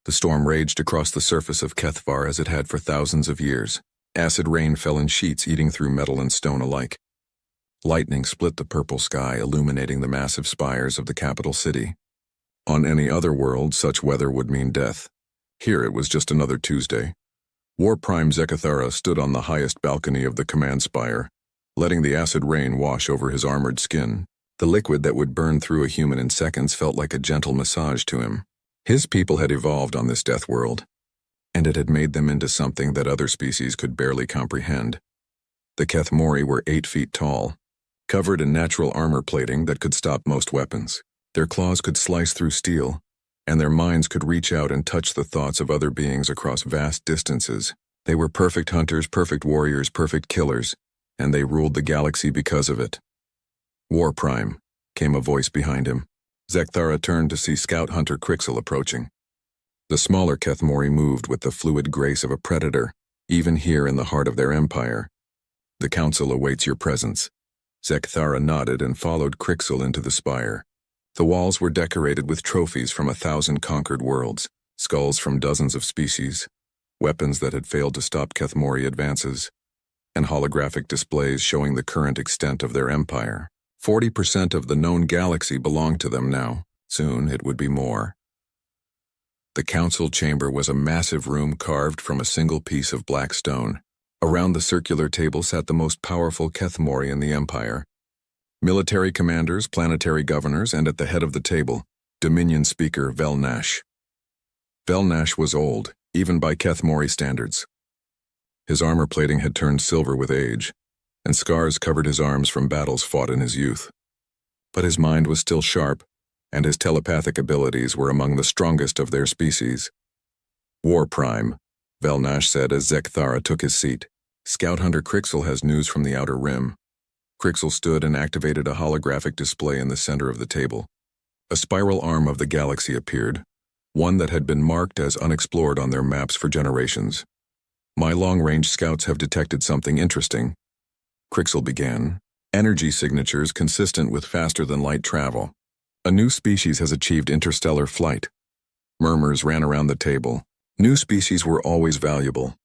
The storm raged across the surface of Kethvar as it had for thousands of years. Acid rain fell in sheets, eating through metal and stone alike. Lightning split the purple sky, illuminating the massive spires of the capital city. On any other world, such weather would mean death. Here it was just another Tuesday. War Prime Zekathara stood on the highest balcony of the command spire, letting the acid rain wash over his armored skin. The liquid that would burn through a human in seconds felt like a gentle massage to him. His people had evolved on this death world, and it had made them into something that other species could barely comprehend. The Kethmori were 8 feet tall, covered in natural armor plating that could stop most weapons. Their claws could slice through steel, and their minds could reach out and touch the thoughts of other beings across vast distances. They were perfect hunters, perfect warriors, perfect killers, and they ruled the galaxy because of it. War Prime, came a voice behind him. Zekathara turned to see Scout Hunter Crixel approaching. The smaller Kethmori moved with the fluid grace of a predator, even here in the heart of their empire. The council awaits your presence. Zekathara nodded and followed Crixel into the spire. The walls were decorated with trophies from 1,000 conquered worlds, skulls from dozens of species, weapons that had failed to stop Kethmori advances, and holographic displays showing the current extent of their empire. 40% of the known galaxy belonged to them now. Soon it would be more. The council chamber was a massive room carved from a single piece of black stone. Around the circular table sat the most powerful Kethmori in the empire. Military commanders, planetary governors, and at the head of the table, Dominion Speaker Velnash. Velnash was old, even by Kethmori standards. His armor plating had turned silver with age, and scars covered his arms from battles fought in his youth. But his mind was still sharp, and his telepathic abilities were among the strongest of their species. War Prime, Velnash said as Zekathara took his seat. Scout Hunter Crixel has news from the Outer Rim. Crixel stood and activated a holographic display in the center of the table. A spiral arm of the galaxy appeared, one that had been marked as unexplored on their maps for generations. My long-range scouts have detected something interesting, Crixel began. Energy signatures consistent with faster-than-light travel. A new species has achieved interstellar flight. Murmurs ran around the table. New species were always valuable.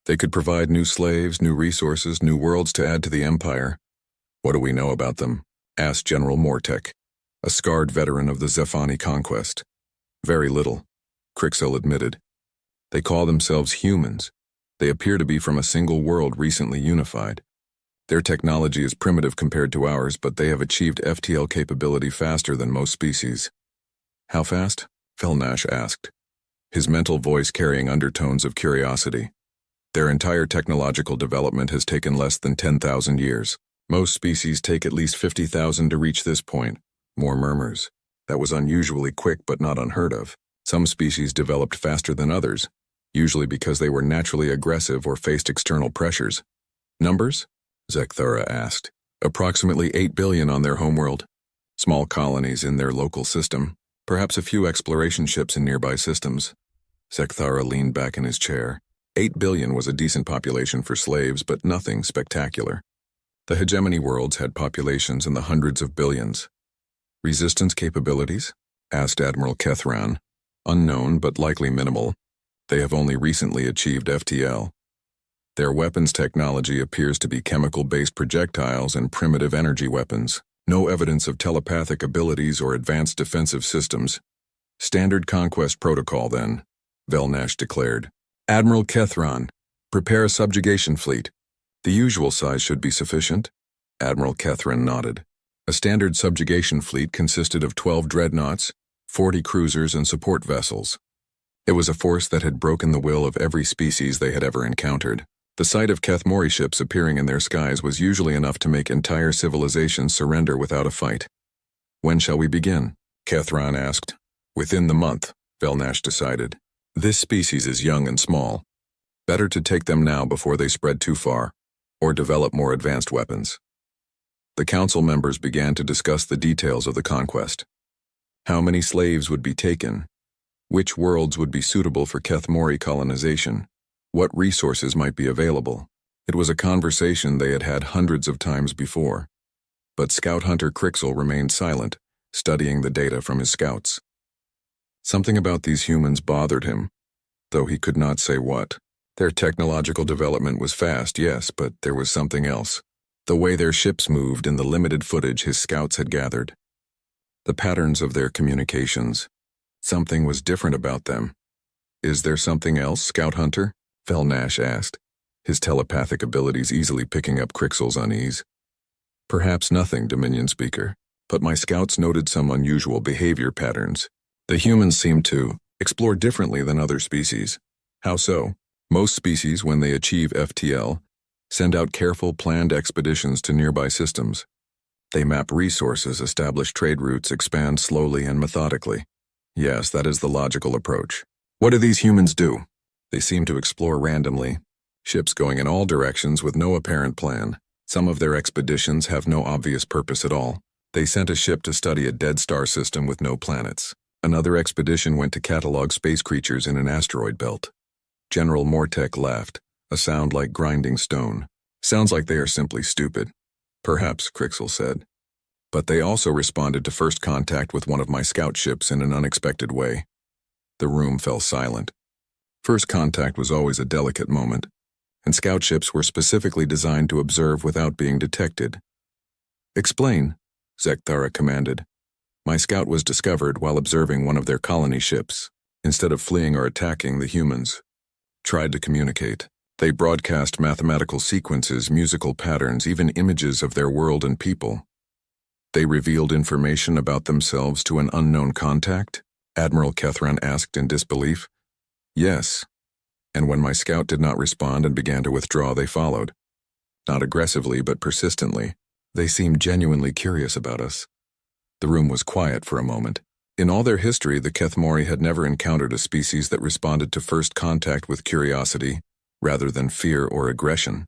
They could provide new slaves, new resources, new worlds to add to the empire. What do we know about them? Asked General Mortek, a scarred veteran of the Zephani conquest. Very little, Crixel admitted. They call themselves humans. They appear to be from a single world recently unified. Their technology is primitive compared to ours, but they have achieved FTL capability faster than most species. How fast? Velnash asked, his mental voice carrying undertones of curiosity. Their entire technological development has taken less than 10,000 years. Most species take at least 50,000 to reach this point. More murmurs. That was unusually quick but not unheard of. Some species developed faster than others, usually because they were naturally aggressive or faced external pressures. Numbers? Zekathara asked. Approximately 8 billion on their homeworld. Small colonies in their local system. Perhaps a few exploration ships in nearby systems. Zekathara leaned back in his chair. 8 billion was a decent population for slaves, but nothing spectacular. The hegemony worlds had populations in the hundreds of billions. Resistance capabilities? Asked Admiral Kethran. Unknown, but likely minimal. They have only recently achieved FTL. Their weapons technology appears to be chemical-based projectiles and primitive energy weapons. No evidence of telepathic abilities or advanced defensive systems. Standard conquest protocol, then, Velnash declared. Admiral Kethran, prepare a subjugation fleet. The usual size should be sufficient. Admiral Kethran nodded. A standard subjugation fleet consisted of 12 dreadnoughts, 40 cruisers, and support vessels. It was a force that had broken the will of every species they had ever encountered. The sight of Kethmori ships appearing in their skies was usually enough to make entire civilizations surrender without a fight. When shall we begin? Kethran asked. Within the month, Velnash decided. This species is young and small. Better to take them now before they spread too far, or develop more advanced weapons. The council members began to discuss the details of the conquest. How many slaves would be taken? Which worlds would be suitable for Kethmori colonization? What resources might be available? It was a conversation they had had hundreds of times before. But Scout Hunter Crixel remained silent, studying the data from his scouts. Something about these humans bothered him, though he could not say what. Their technological development was fast, yes, but there was something else. The way their ships moved in the limited footage his scouts had gathered. The patterns of their communications. Something was different about them. Is there something else, Scout Hunter? Nash asked, his telepathic abilities easily picking up Crixel's unease. Perhaps nothing, Dominion Speaker, but my scouts noted some unusual behavior patterns. The humans seemed to explore differently than other species. How so? Most species, when they achieve FTL, send out careful, planned expeditions to nearby systems. They map resources, establish trade routes, expand slowly and methodically. Yes, that is the logical approach. What do these humans do? They seem to explore randomly, ships going in all directions with no apparent plan. Some of their expeditions have no obvious purpose at all. They sent a ship to study a dead star system with no planets. Another expedition went to catalog space creatures in an asteroid belt. General Mortek laughed, a sound like grinding stone. Sounds like they are simply stupid. Perhaps, Crixel said. But they also responded to first contact with one of my scout ships in an unexpected way. The room fell silent. First contact was always a delicate moment, and scout ships were specifically designed to observe without being detected. Explain, Zekthara commanded. My scout was discovered while observing one of their colony ships. Instead of fleeing or attacking, the humans tried to communicate. They broadcast mathematical sequences, musical patterns, even images of their world and people. They revealed information about themselves to an unknown contact? Admiral Kethran asked in disbelief. Yes. And when my scout did not respond and began to withdraw, they followed. Not aggressively, but persistently. They seemed genuinely curious about us. The room was quiet for a moment. In all their history, the Kethmori had never encountered a species that responded to first contact with curiosity, rather than fear or aggression.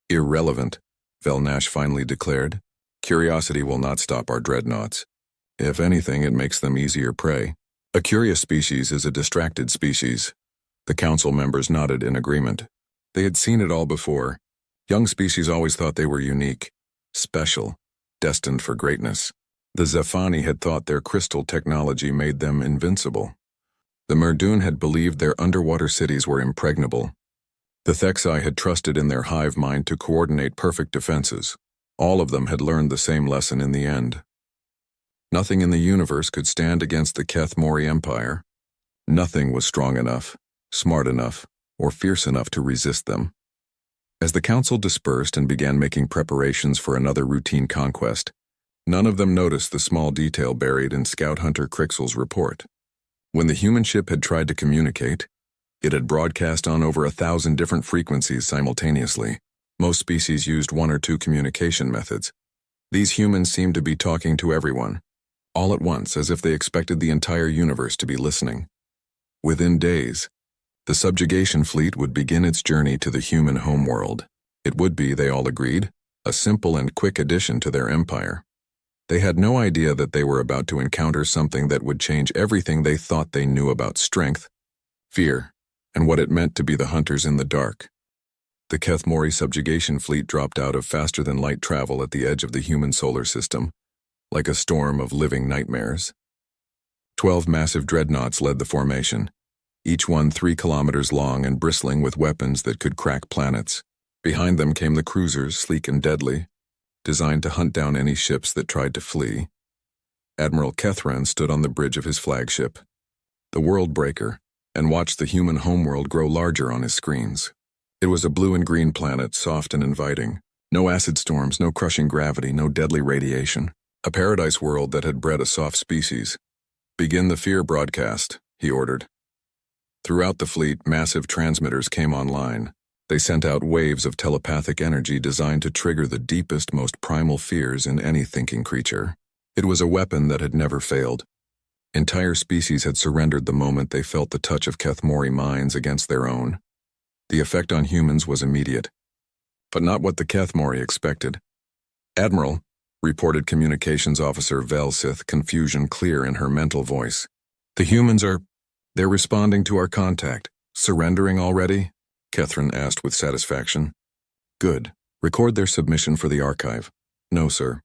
Irrelevant, Velnash finally declared. Curiosity will not stop our dreadnoughts. If anything, it makes them easier prey. A curious species is a distracted species. The council members nodded in agreement. They had seen it all before. Young species always thought they were unique, special, destined for greatness. The Zephani had thought their crystal technology made them invincible. The Merdun had believed their underwater cities were impregnable. The Thexai had trusted in their hive mind to coordinate perfect defenses. All of them had learned the same lesson in the end. Nothing in the universe could stand against the Kethmori Empire. Nothing was strong enough, smart enough, or fierce enough to resist them. As the council dispersed and began making preparations for another routine conquest, none of them noticed the small detail buried in Scout Hunter Crixel's report. When the human ship had tried to communicate, it had broadcast on over 1,000 different frequencies simultaneously. Most species used one or two communication methods. These humans seemed to be talking to everyone, all at once, as if they expected the entire universe to be listening. Within days, the subjugation fleet would begin its journey to the human homeworld. It would be, they all agreed, a simple and quick addition to their empire. They had no idea that they were about to encounter something that would change everything they thought they knew about strength, fear, and what it meant to be the hunters in the dark. The Kethmori subjugation fleet dropped out of faster-than-light travel at the edge of the human solar system, like a storm of living nightmares. 12 massive dreadnoughts led the formation, each one 3 kilometers long and bristling with weapons that could crack planets. Behind them came the cruisers, sleek and deadly, designed to hunt down any ships that tried to flee. Admiral Kethran stood on the bridge of his flagship, the World Breaker, and watched the human homeworld grow larger on his screens. It was a blue and green planet, soft and inviting. No acid storms, no crushing gravity, no deadly radiation. A paradise world that had bred a soft species. Begin the fear broadcast, he ordered. Throughout the fleet, massive transmitters came online. They sent out waves of telepathic energy designed to trigger the deepest, most primal fears in any thinking creature. It was a weapon that had never failed. Entire species had surrendered the moment they felt the touch of Kethmori minds against their own. The effect on humans was immediate, but not what the Kethmori expected. Admiral, reported Communications Officer Velsith, confusion clear in her mental voice. The humans they're responding to our contact. Surrendering already? Kethran asked with satisfaction. Good. Record their submission for the archive. No, sir.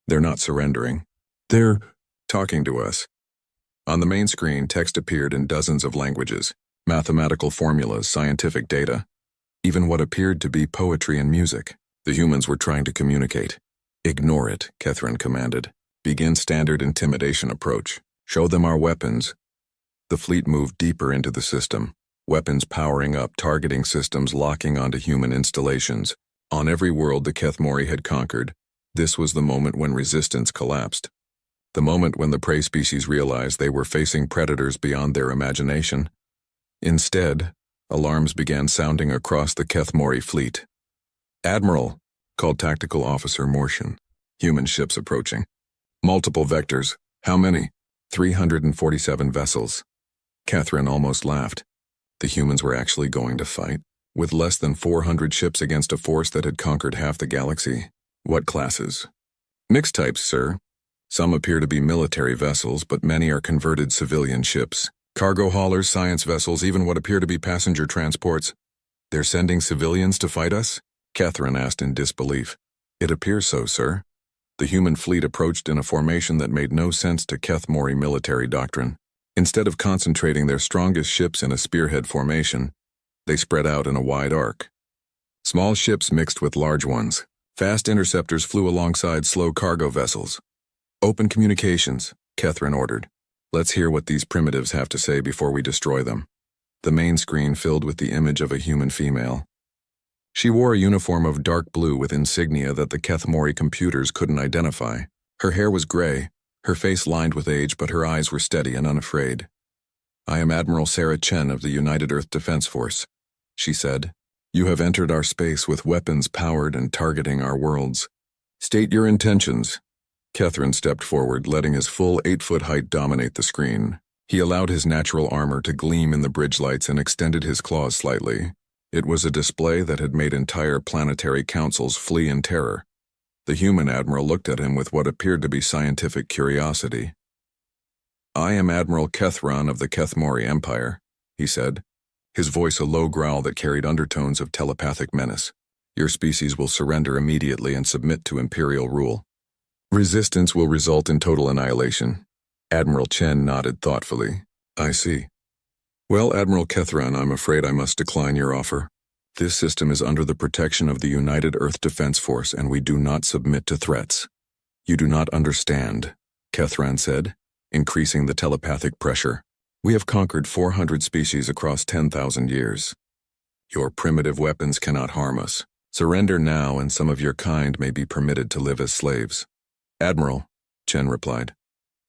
They're not surrendering. They're talking to us. On the main screen, text appeared in dozens of languages, mathematical formulas, scientific data, even what appeared to be poetry and music. The humans were trying to communicate. Ignore it, Catherine commanded. Begin standard intimidation approach. Show them our weapons. The fleet moved deeper into the system, weapons powering up, targeting systems locking onto human installations. On every world the Kethmori had conquered, this was the moment when resistance collapsed. The moment when the prey species realized they were facing predators beyond their imagination. Instead, alarms began sounding across the Kethmori fleet. "Admiral," called Tactical Officer Mortian. "Human ships approaching. Multiple vectors. How many?" 347 vessels. Catherine almost laughed. The humans were actually going to fight, with less than 400 ships against a force that had conquered half the galaxy. What classes? Mixed types, sir. Some appear to be military vessels, but many are converted civilian ships. Cargo haulers, science vessels, even what appear to be passenger transports. They're sending civilians to fight us? Catherine asked in disbelief. It appears so, sir. The human fleet approached in a formation that made no sense to Kethmori military doctrine. Instead of concentrating their strongest ships in a spearhead formation, they spread out in a wide arc. Small ships mixed with large ones. Fast interceptors flew alongside slow cargo vessels. "Open communications," Catherine ordered. "Let's hear what these primitives have to say before we destroy them." The main screen filled with the image of a human female. She wore a uniform of dark blue with insignia that the Kethmori computers couldn't identify. Her hair was gray, her face lined with age, but her eyes were steady and unafraid. "I am Admiral Sarah Chen of the United Earth Defense Force," she said. "You have entered our space with weapons powered and targeting our worlds. State your intentions." Catherine stepped forward, letting his full 8-foot height dominate the screen. He allowed his natural armor to gleam in the bridge lights and extended his claws slightly. It was a display that had made entire planetary councils flee in terror. The human admiral looked at him with what appeared to be scientific curiosity. "I am Admiral Kethron of the Kethmori Empire," he said, his voice a low growl that carried undertones of telepathic menace. "Your species will surrender immediately and submit to imperial rule. Resistance will result in total annihilation." Admiral Chen nodded thoughtfully. "I see. Well, Admiral Kethron, I'm afraid I must decline your offer. This system is under the protection of the United Earth Defense Force, and we do not submit to threats." "You do not understand," Kethron said, increasing the telepathic pressure. "We have conquered 400 species across 10,000 years. Your primitive weapons cannot harm us. Surrender now, and some of your kind may be permitted to live as slaves." "Admiral," Chen replied,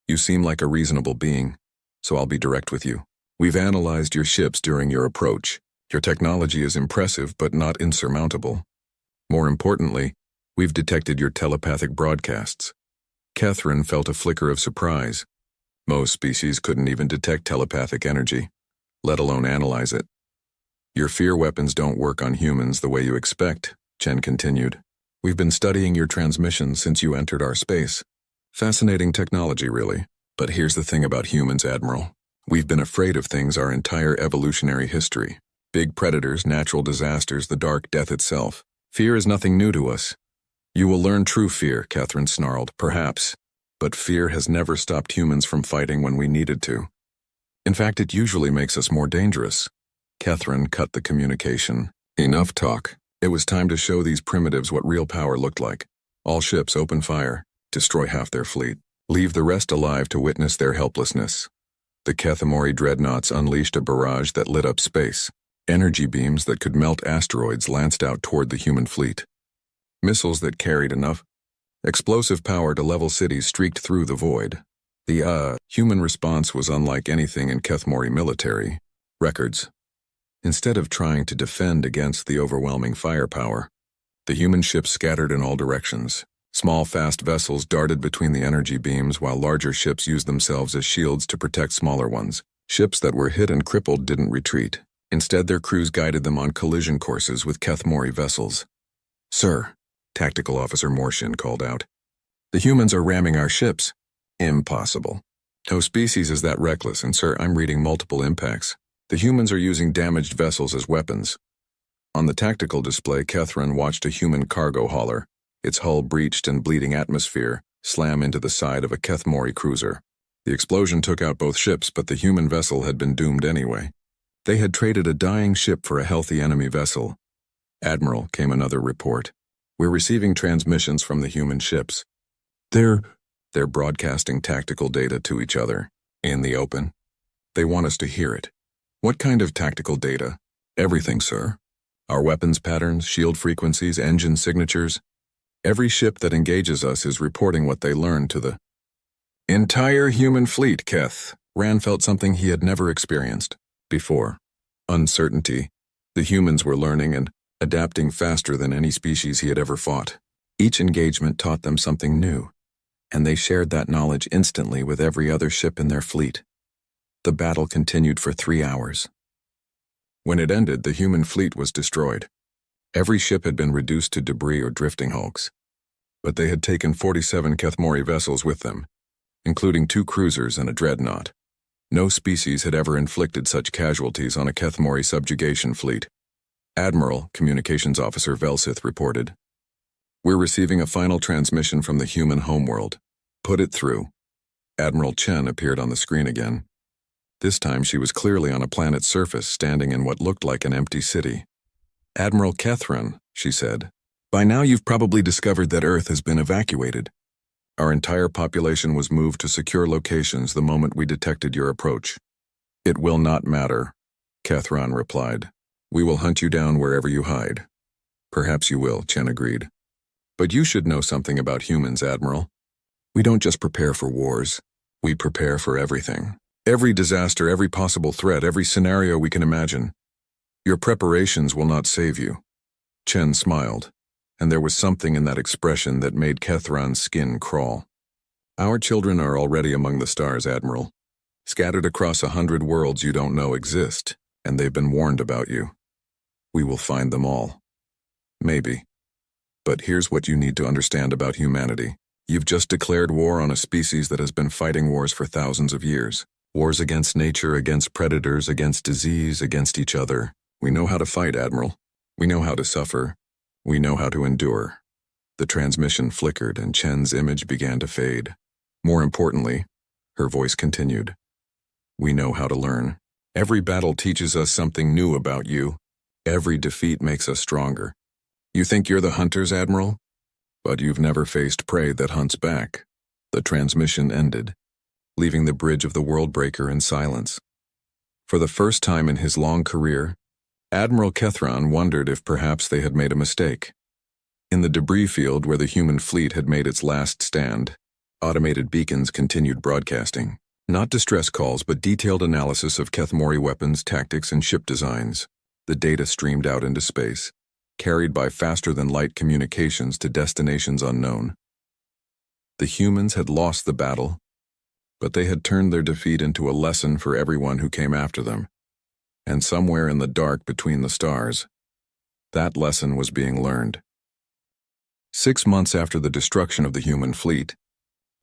"you seem like a reasonable being, so I'll be direct with you. We've analyzed your ships during your approach. Your technology is impressive but not insurmountable. More importantly, we've detected your telepathic broadcasts." Catherine felt a flicker of surprise. Most species couldn't even detect telepathic energy, let alone analyze it. "Your fear weapons don't work on humans the way you expect," Chen continued. "We've been studying your transmissions since you entered our space. Fascinating technology, really. But here's the thing about humans, Admiral. We've been afraid of things our entire evolutionary history. Big predators, natural disasters, the dark death itself. Fear is nothing new to us." "You will learn true fear," Catherine snarled. "Perhaps. But fear has never stopped humans from fighting when we needed to. In fact, it usually makes us more dangerous." Catherine cut the communication. "Enough talk. It was time to show these primitives what real power looked like. All ships open fire. Destroy half their fleet. Leave the rest alive to witness their helplessness." The Kethmori dreadnoughts unleashed a barrage that lit up space. Energy beams that could melt asteroids lanced out toward the human fleet. Missiles that carried enough explosive power to level cities streaked through the void. The human response was unlike anything in Kethmori military records. Instead of trying to defend against the overwhelming firepower, the human ships scattered in all directions. Small, fast vessels darted between the energy beams while larger ships used themselves as shields to protect smaller ones. Ships that were hit and crippled didn't retreat. Instead, their crews guided them on collision courses with Kethmori vessels. "Sir," Tactical Officer Mortian called out, "the humans are ramming our ships." "Impossible. No species is that reckless, and sir, I'm reading multiple impacts. The humans are using damaged vessels as weapons." On the tactical display, Catherine watched a human cargo hauler, its hull breached and bleeding atmosphere, slam into the side of a Kethmori cruiser. The explosion took out both ships, but the human vessel had been doomed anyway. They had traded a dying ship for a healthy enemy vessel. Admiral, came another report. We're receiving transmissions from the human ships. They're broadcasting tactical data to each other, in the open. They want us to hear it. What kind of tactical data? Everything, sir. Our weapons patterns, shield frequencies, engine signatures. Every ship that engages us is reporting what they learned to the entire human fleet, Keth. Rand felt something he had never experienced before. Uncertainty. The humans were learning and adapting faster than any species he had ever fought. Each engagement taught them something new, and they shared that knowledge instantly with every other ship in their fleet. The battle continued for 3 hours. When it ended, the human fleet was destroyed. Every ship had been reduced to debris or drifting hulks. But they had taken 47 Kethmori vessels with them, including 2 cruisers and a dreadnought. No species had ever inflicted such casualties on a Kethmori subjugation fleet. Admiral, Communications Officer Velsith reported. We're receiving a final transmission from the human homeworld. Put it through. Admiral Chen appeared on the screen again. This time she was clearly on a planet's surface, standing in what looked like an empty city. Admiral Kethran, she said, by now you've probably discovered that Earth has been evacuated. Our entire population was moved to secure locations the moment we detected your approach. It will not matter, Kethran replied. We will hunt you down wherever you hide. Perhaps you will, Chen agreed. But you should know something about humans, Admiral. We don't just prepare for wars. We prepare for everything. Every disaster, every possible threat, every scenario we can imagine. Your preparations will not save you. Chen smiled, and there was something in that expression that made Kethran's skin crawl. Our children are already among the stars, Admiral. Scattered across 100 worlds you don't know exist, and they've been warned about you. We will find them all. Maybe. But here's what you need to understand about humanity. You've just declared war on a species that has been fighting wars for thousands of years. Wars against nature, against predators, against disease, against each other. We know how to fight, Admiral. We know how to suffer. We know how to endure. The transmission flickered and Chen's image began to fade. More importantly, her voice continued. We know how to learn. Every battle teaches us something new about you. Every defeat makes us stronger. You think you're the hunters, Admiral? But you've never faced prey that hunts back. The transmission ended, leaving the bridge of the world breaker in silence. For the first time in his long career, Admiral Kethran wondered if perhaps they had made a mistake. In the debris field where the human fleet had made its last stand, automated beacons continued broadcasting. Not distress calls, but detailed analysis of Kethmori weapons, tactics, and ship designs. The data streamed out into space, carried by faster-than-light communications to destinations unknown. The humans had lost the battle, but they had turned their defeat into a lesson for everyone who came after them. And somewhere in the dark between the stars, that lesson was being learned. 6 months after the destruction of the human fleet,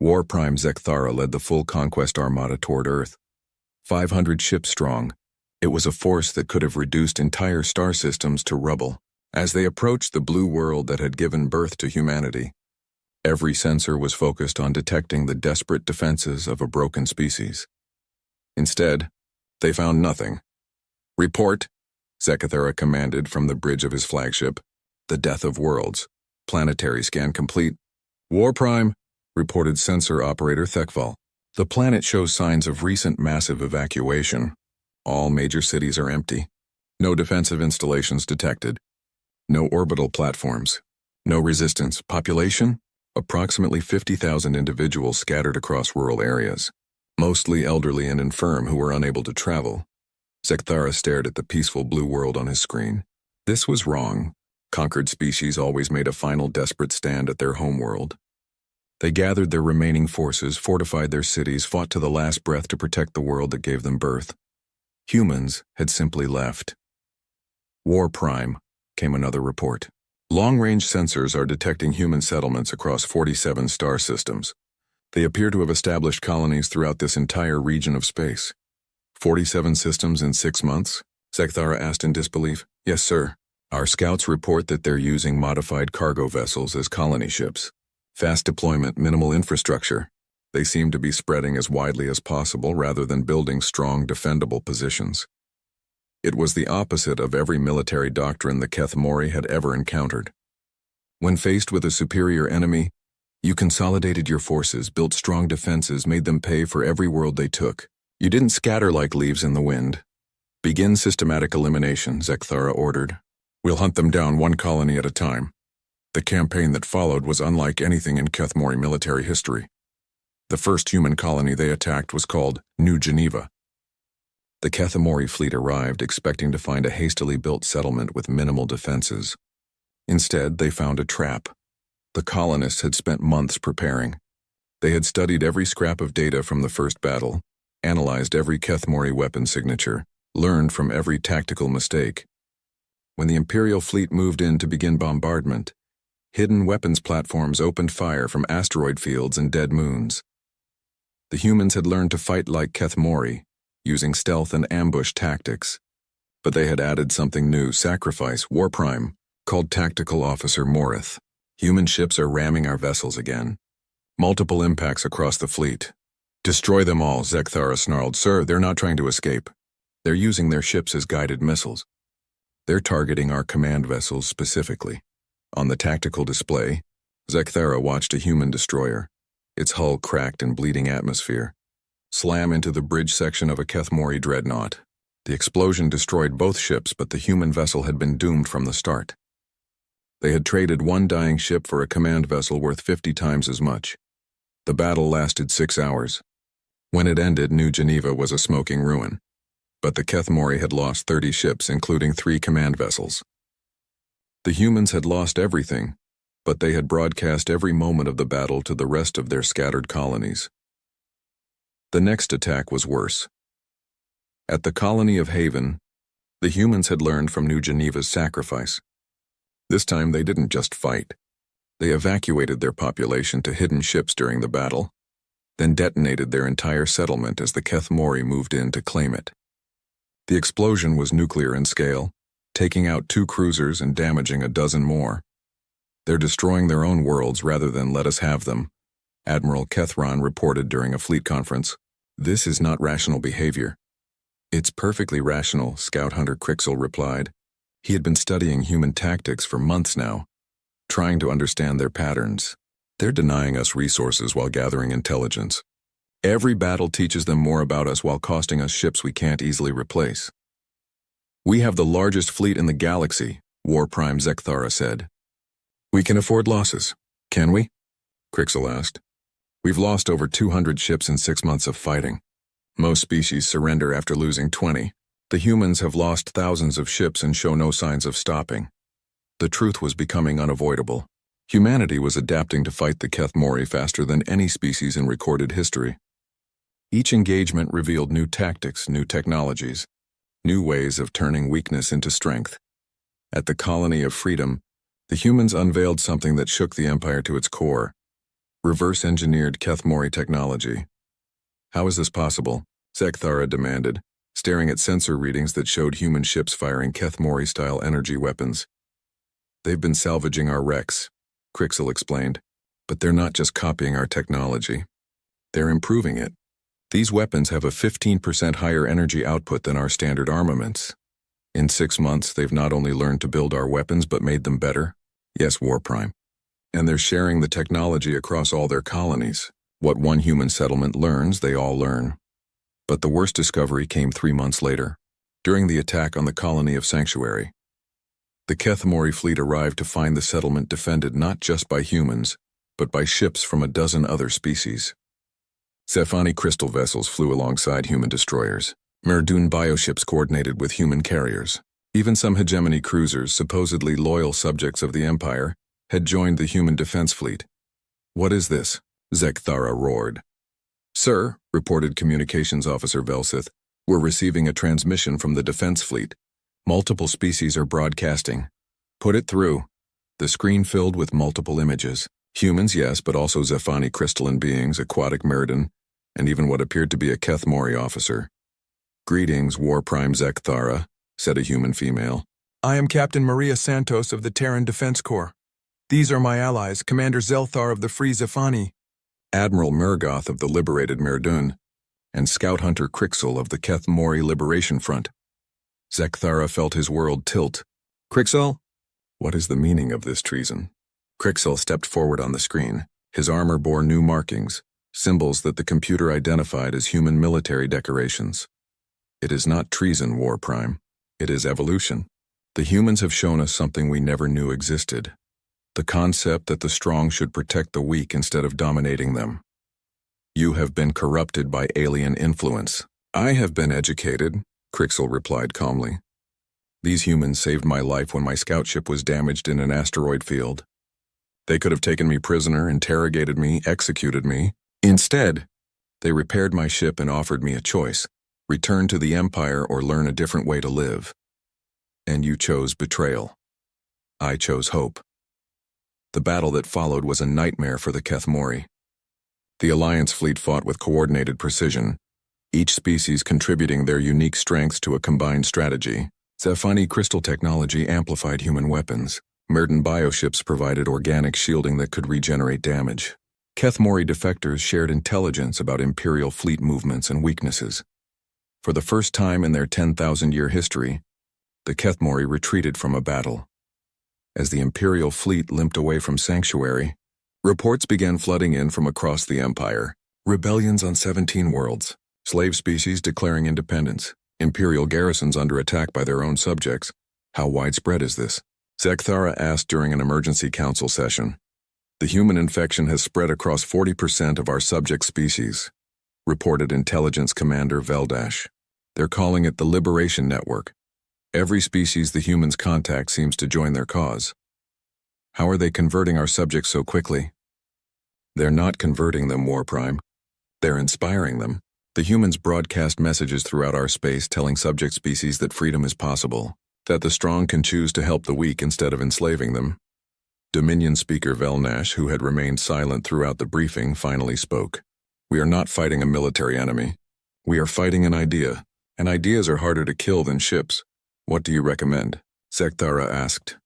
War Prime Zekthara led the full conquest armada toward Earth. 500 ships strong, it was a force that could have reduced entire star systems to rubble. As they approached the blue world that had given birth to humanity, every sensor was focused on detecting the desperate defenses of a broken species. Instead, they found nothing. Report, Zekthara commanded from the bridge of his flagship. The death of worlds. Planetary scan complete. War Prime, reported sensor operator Thekval. The planet shows signs of recent massive evacuation. All major cities are empty. No defensive installations detected. No orbital platforms. No resistance. Population? Approximately 50,000 individuals scattered across rural areas. Mostly elderly and infirm who were unable to travel. Zekthara stared at the peaceful blue world on his screen. This was wrong. Conquered species always made a final desperate stand at their homeworld. They gathered their remaining forces, fortified their cities, fought to the last breath to protect the world that gave them birth. Humans had simply left. War Prime, came another report. Long-range sensors are detecting human settlements across 47 star systems. They appear to have established colonies throughout this entire region of space. 47 systems in 6 months? Zekthara asked in disbelief. Yes, sir. Our scouts report that they're using modified cargo vessels as colony ships. Fast deployment, minimal infrastructure. They seemed to be spreading as widely as possible rather than building strong, defendable positions. It was the opposite of every military doctrine the Keth-Mori had ever encountered. When faced with a superior enemy, you consolidated your forces, built strong defenses, made them pay for every world they took. You didn't scatter like leaves in the wind. Begin systematic elimination, Zekthara ordered. We'll hunt them down one colony at a time. The campaign that followed was unlike anything in Keth-Mori military history. The first human colony they attacked was called New Geneva. The Keth-Mori fleet arrived expecting to find a hastily built settlement with minimal defenses. Instead, they found a trap. The colonists had spent months preparing. They had studied every scrap of data from the first battle, analyzed every Keth-Mori weapon signature, learned from every tactical mistake. When the Imperial fleet moved in to begin bombardment, hidden weapons platforms opened fire from asteroid fields and dead moons. The humans had learned to fight like Keth-Mori, using stealth and ambush tactics. But they had added something new, sacrifice, war prime, called Tactical Officer Morith. Human ships are ramming our vessels again. Multiple impacts across the fleet. Destroy them all, Zekthara snarled. Sir, they're not trying to escape. They're using their ships as guided missiles. They're targeting our command vessels specifically. On the tactical display, Zekthara watched a human destroyer, its hull cracked in bleeding atmosphere, slam into the bridge section of a Keth-Mori dreadnought. The explosion destroyed both ships, but the human vessel had been doomed from the start. They had traded one dying ship for a command vessel worth 50 times as much. The battle lasted 6 hours. When it ended, New Geneva was a smoking ruin. But the Keth-Mori had lost 30 ships, including 3 command vessels. The humans had lost everything, but they had broadcast every moment of the battle to the rest of their scattered colonies. The next attack was worse. At the colony of Haven, the humans had learned from New Geneva's sacrifice. This time they didn't just fight. They evacuated their population to hidden ships during the battle, then detonated their entire settlement as the Keth-Mori moved in to claim it. The explosion was nuclear in scale, taking out 2 cruisers and damaging a dozen more. They're destroying their own worlds rather than let us have them, Admiral Kethron reported during a fleet conference. This is not rational behavior. It's perfectly rational, Scout Hunter Crixel replied. He had been studying human tactics for months now, trying to understand their patterns. They're denying us resources while gathering intelligence. Every battle teaches them more about us while costing us ships we can't easily replace. We have the largest fleet in the galaxy, War Prime Zekthara said. We can afford losses, can we? Crixel asked. We've lost over 200 ships in 6 months of fighting. Most species surrender after losing 20. The humans have lost thousands of ships and show no signs of stopping. The truth was becoming unavoidable. Humanity was adapting to fight the Keth-Mori faster than any species in recorded history. Each engagement revealed new tactics, new technologies, new ways of turning weakness into strength. At the Colony of Freedom, the humans unveiled something that shook the Empire to its core. Reverse-engineered Keth-Mori technology. How is this possible? Zekthara demanded, staring at sensor readings that showed human ships firing Keth-Mori-style energy weapons. They've been salvaging our wrecks, Crixel explained, but they're not just copying our technology. They're improving it. These weapons have a 15% higher energy output than our standard armaments. In 6 months, they've not only learned to build our weapons but made them better. Yes, War Prime. And they're sharing the technology across all their colonies. What one human settlement learns, they all learn. But the worst discovery came 3 months later, during the attack on the colony of Sanctuary. The Keth-Mori fleet arrived to find the settlement defended not just by humans, but by ships from a dozen other species. Zephani crystal vessels flew alongside human destroyers. Merdun bioships coordinated with human carriers. Even some hegemony cruisers, supposedly loyal subjects of the Empire, had joined the human defense fleet. What is this? Zekthara roared. Sir, reported Communications Officer Velsith, we're receiving a transmission from the defense fleet. Multiple species are broadcasting. Put it through. The screen filled with multiple images. Humans, yes, but also Zephani crystalline beings, aquatic Meridan, and even what appeared to be a Keth-Mori officer. Greetings, War Prime Zekthara, said a human female. I am Captain Maria Santos of the Terran Defense Corps. These are my allies, Commander Zelthar of the Free Zephani. Admiral Murgoth of the liberated Merdun, and Scout Hunter Crixel of the Keth Mori Liberation Front. Zekthara felt his world tilt. Crixel? What is the meaning of this treason? Crixel stepped forward on the screen. His armor bore new markings, symbols that the computer identified as human military decorations. It is not treason, War Prime. It is evolution. The humans have shown us something we never knew existed. The concept that the strong should protect the weak instead of dominating them. You have been corrupted by alien influence. I have been educated, Crixel replied calmly. These humans saved my life when my scout ship was damaged in an asteroid field. They could have taken me prisoner, interrogated me, executed me. Instead, they repaired my ship and offered me a choice: return to the Empire or learn a different way to live. And you chose betrayal. I chose hope. The battle that followed was a nightmare for the Keth Mori. The Alliance fleet fought with coordinated precision, each species contributing their unique strengths to a combined strategy. Zephani crystal technology amplified human weapons. Merdun bioships provided organic shielding that could regenerate damage. Keth Mori defectors shared intelligence about Imperial fleet movements and weaknesses. For the first time in their 10,000-year history, the Keth Mori retreated from a battle. As the Imperial fleet limped away from Sanctuary, reports began flooding in from across the Empire. Rebellions on 17 worlds, slave species declaring independence, Imperial garrisons under attack by their own subjects. How widespread is this? Zekthara asked during an emergency council session. The human infection has spread across 40% of our subject species, reported Intelligence Commander Veldash. They're calling it the Liberation Network. Every species the humans contact seems to join their cause. How are they converting our subjects so quickly? They're not converting them, War Prime. They're inspiring them. The humans broadcast messages throughout our space telling subject species that freedom is possible, that the strong can choose to help the weak instead of enslaving them. Dominion Speaker Velnash, who had remained silent throughout the briefing, finally spoke. We are not fighting a military enemy. We are fighting an idea, and ideas are harder to kill than ships. What do you recommend? Zekthara asked.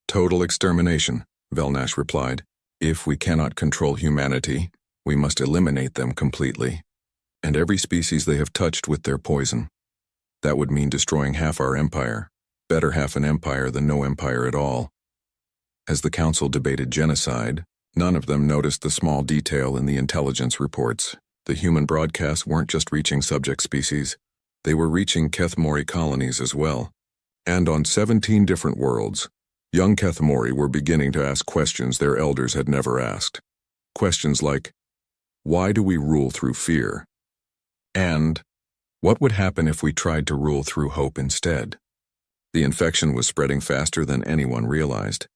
Total extermination, Velnash replied. If we cannot control humanity, we must eliminate them completely. And every species they have touched with their poison. That would mean destroying half our empire. Better half an empire than no empire at all. As the council debated genocide, none of them noticed the small detail in the intelligence reports. The human broadcasts weren't just reaching subject species. They were reaching Keth Mori colonies as well. And on 17 different worlds, young Keth Mori were beginning to ask questions their elders had never asked. Questions like, why do we rule through fear? And, what would happen if we tried to rule through hope instead? The infection was spreading faster than anyone realized.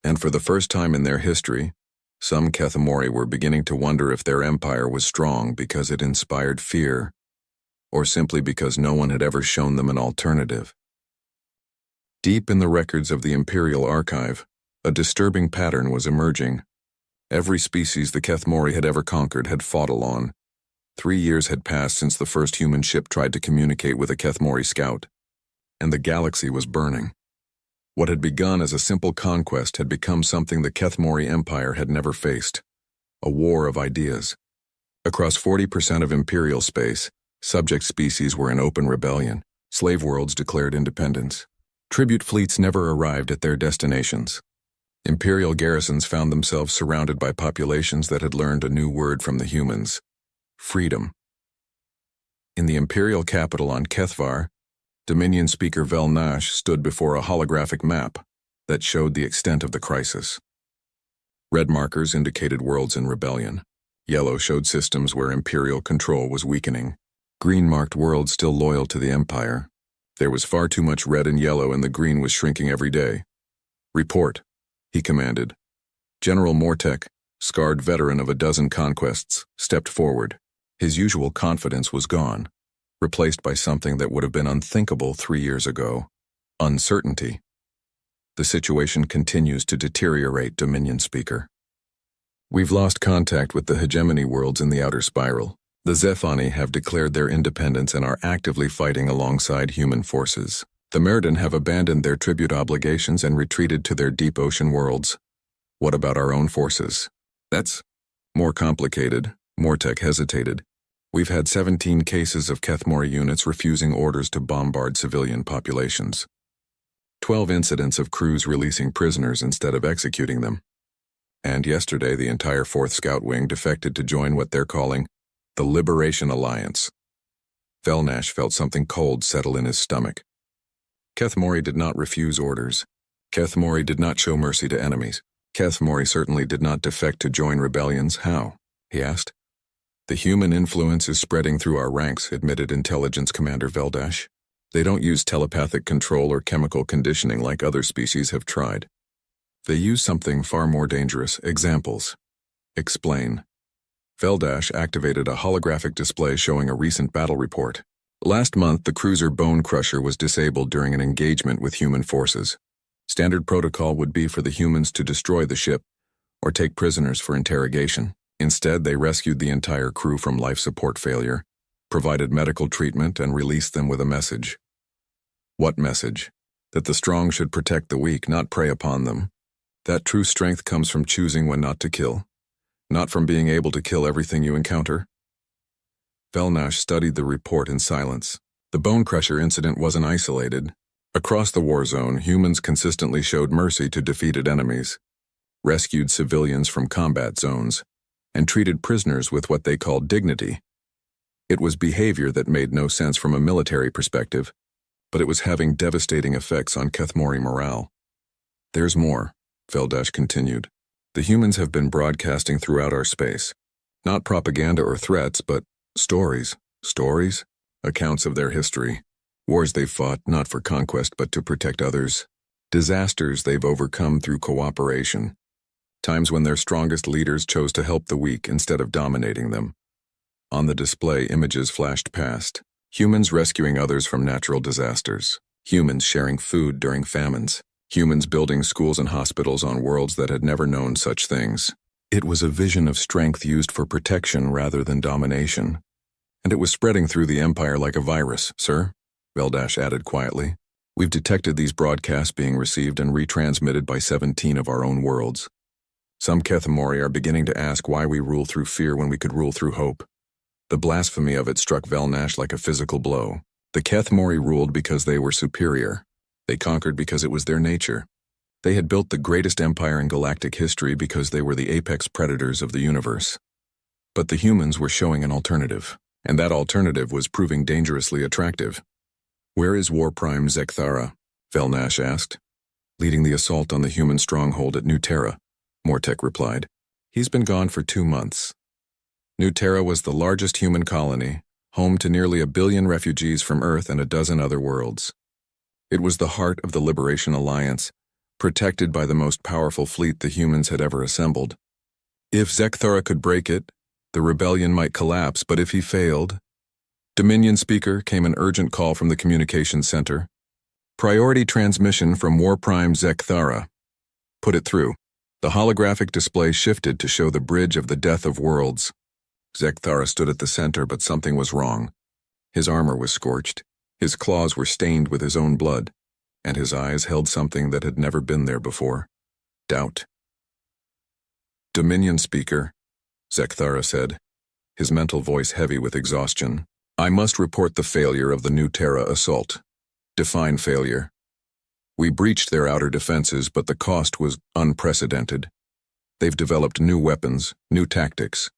And for the first time in their history, some Keth Mori were beginning to wonder if their empire was strong because it inspired fear, or simply because no one had ever shown them an alternative. Deep in the records of the Imperial Archive, a disturbing pattern was emerging. Every species the Keth Mori had ever conquered had fought along. 3 years had passed since the first human ship tried to communicate with a Keth Mori scout, and the galaxy was burning. What had begun as a simple conquest had become something the Keth Mori Empire had never faced, a war of ideas. Across 40% of Imperial space, subject species were in open rebellion. Slave worlds declared independence. Tribute fleets never arrived at their destinations. Imperial garrisons found themselves surrounded by populations that had learned a new word from the humans: freedom. In the Imperial capital on Kethvar, Dominion Speaker Velnash stood before a holographic map that showed the extent of the crisis. Red markers indicated worlds in rebellion. Yellow showed systems where Imperial control was weakening. Green marked worlds still loyal to the Empire. There was far too much red and yellow, and the green was shrinking every day. Report, he commanded. General Mortek, scarred veteran of a dozen conquests, stepped forward. His usual confidence was gone, replaced by something that would have been unthinkable 3 years ago: uncertainty. The situation continues to deteriorate, Dominion Speaker. We've lost contact with the hegemony worlds in the outer spiral. The Zephani have declared their independence and are actively fighting alongside human forces. The Merdun have abandoned their tribute obligations and retreated to their deep ocean worlds. What about our own forces? That's More complicated, Mortek hesitated. We've had 17 cases of Kethmori units refusing orders to bombard civilian populations. 12 incidents of crews releasing prisoners instead of executing them. And yesterday the entire 4th Scout Wing defected to join what they're calling the Liberation Alliance. Velnash felt something cold settle in his stomach. Kethmori did not refuse orders. Kethmori did not show mercy to enemies. Kethmori certainly did not defect to join rebellions. How? He asked. The human influence is spreading through our ranks, admitted Intelligence Commander Veldash. They don't use telepathic control or chemical conditioning like other species have tried. They use something far more dangerous. Examples. Explain. Veldash activated a holographic display showing a recent battle report. Last month, the cruiser Bone Crusher was disabled during an engagement with human forces. Standard protocol would be for the humans to destroy the ship or take prisoners for interrogation. Instead, they rescued the entire crew from life support failure, provided medical treatment, and released them with a message. What message? That the strong should protect the weak, not prey upon them. That true strength comes from choosing when not to kill, not from being able to kill everything you encounter. Velnash studied the report in silence. The Bone Crusher incident wasn't isolated. Across the war zone, humans consistently showed mercy to defeated enemies, rescued civilians from combat zones, and treated prisoners with what they called dignity. It was behavior that made no sense from a military perspective, but it was having devastating effects on Kethmori morale. There's more, Veldash continued. The humans have been broadcasting throughout our space. Not propaganda or threats, but stories. Stories? Accounts of their history. Wars they've fought, not for conquest, but to protect others. Disasters they've overcome through cooperation. Times when their strongest leaders chose to help the weak instead of dominating them. On the display, images flashed past. Humans rescuing others from natural disasters. Humans sharing food during famines. Humans building schools and hospitals on worlds that had never known such things. It was a vision of strength used for protection rather than domination. And it was spreading through the Empire like a virus, sir, Veldash added quietly. We've detected these broadcasts being received and retransmitted by 17 of our own worlds. Some Kethmori are beginning to ask why we rule through fear when we could rule through hope. The blasphemy of it struck Velnash like a physical blow. The Kethmori ruled because they were superior. They conquered because it was their nature. They had built the greatest empire in galactic history because they were the apex predators of the universe. But the humans were showing an alternative, and that alternative was proving dangerously attractive. Where is War Prime Zekthara? Velnash asked. Leading the assault on the human stronghold at New Terra, Mortek replied. He's been gone for 2 months. New Terra was the largest human colony, home to nearly 1 billion refugees from Earth and a dozen other worlds. It was the heart of the Liberation Alliance, protected by the most powerful fleet the humans had ever assembled. If Zekthara could break it, the rebellion might collapse, but if he failed... Dominion speaker, came an urgent call from the communications center. Priority transmission from War Prime Zekthara. Put it through. The holographic display shifted to show the bridge of the death of worlds. Zekthara stood at the center, but something was wrong. His armor was scorched, his claws were stained with his own blood, and his eyes held something that had never been there before. Doubt. Dominion speaker, Zekthara said, his mental voice heavy with exhaustion. I must report the failure of the New Terra assault. Define failure. We breached their outer defenses, but the cost was unprecedented. They've developed new weapons, new tactics.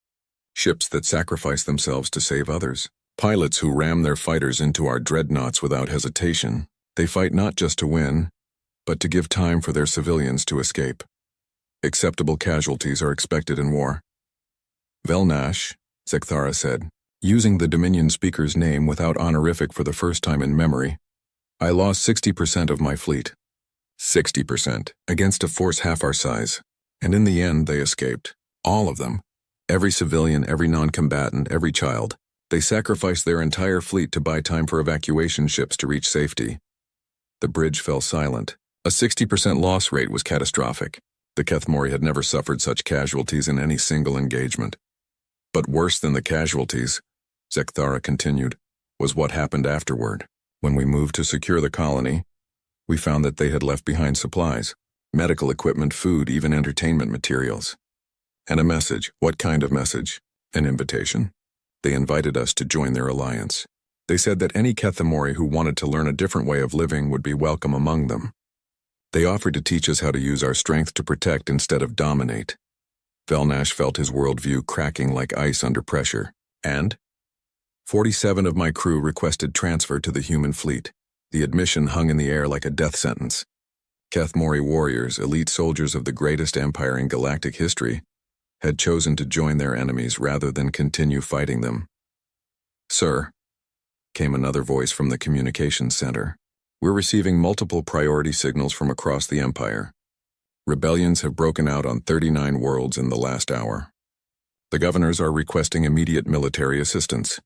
Ships that sacrifice themselves to save others. Pilots who ram their fighters into our dreadnoughts without hesitation. They fight not just to win, but to give time for their civilians to escape. Acceptable casualties are expected in war. Velnash, Zekthara said, using the Dominion speaker's name without honorific for the first time in memory. I lost 60% of my fleet. 60%, against a force half our size. And in the end, they escaped. All of them. Every civilian, every non-combatant, every child. They sacrificed their entire fleet to buy time for evacuation ships to reach safety. The bridge fell silent. A 60% loss rate was catastrophic. The Kethmori had never suffered such casualties in any single engagement. But worse than the casualties, Zekthara continued, was what happened afterward. When we moved to secure the colony, we found that they had left behind supplies, medical equipment, food, even entertainment materials. And a message. What kind of message? An invitation. They invited us to join their alliance. They said that any Kethemori who wanted to learn a different way of living would be welcome among them. They offered to teach us how to use our strength to protect instead of dominate. Velnash felt his worldview cracking like ice under pressure. And 47 of my crew requested transfer to the human fleet. The admission hung in the air like a death sentence. Kethemori warriors, elite soldiers of the greatest empire in galactic history, had chosen to join their enemies rather than continue fighting them. Sir, came another voice from the communications center. We're receiving multiple priority signals from across the empire. Rebellions have broken out on 39 worlds in the last hour. The governors are requesting immediate military assistance.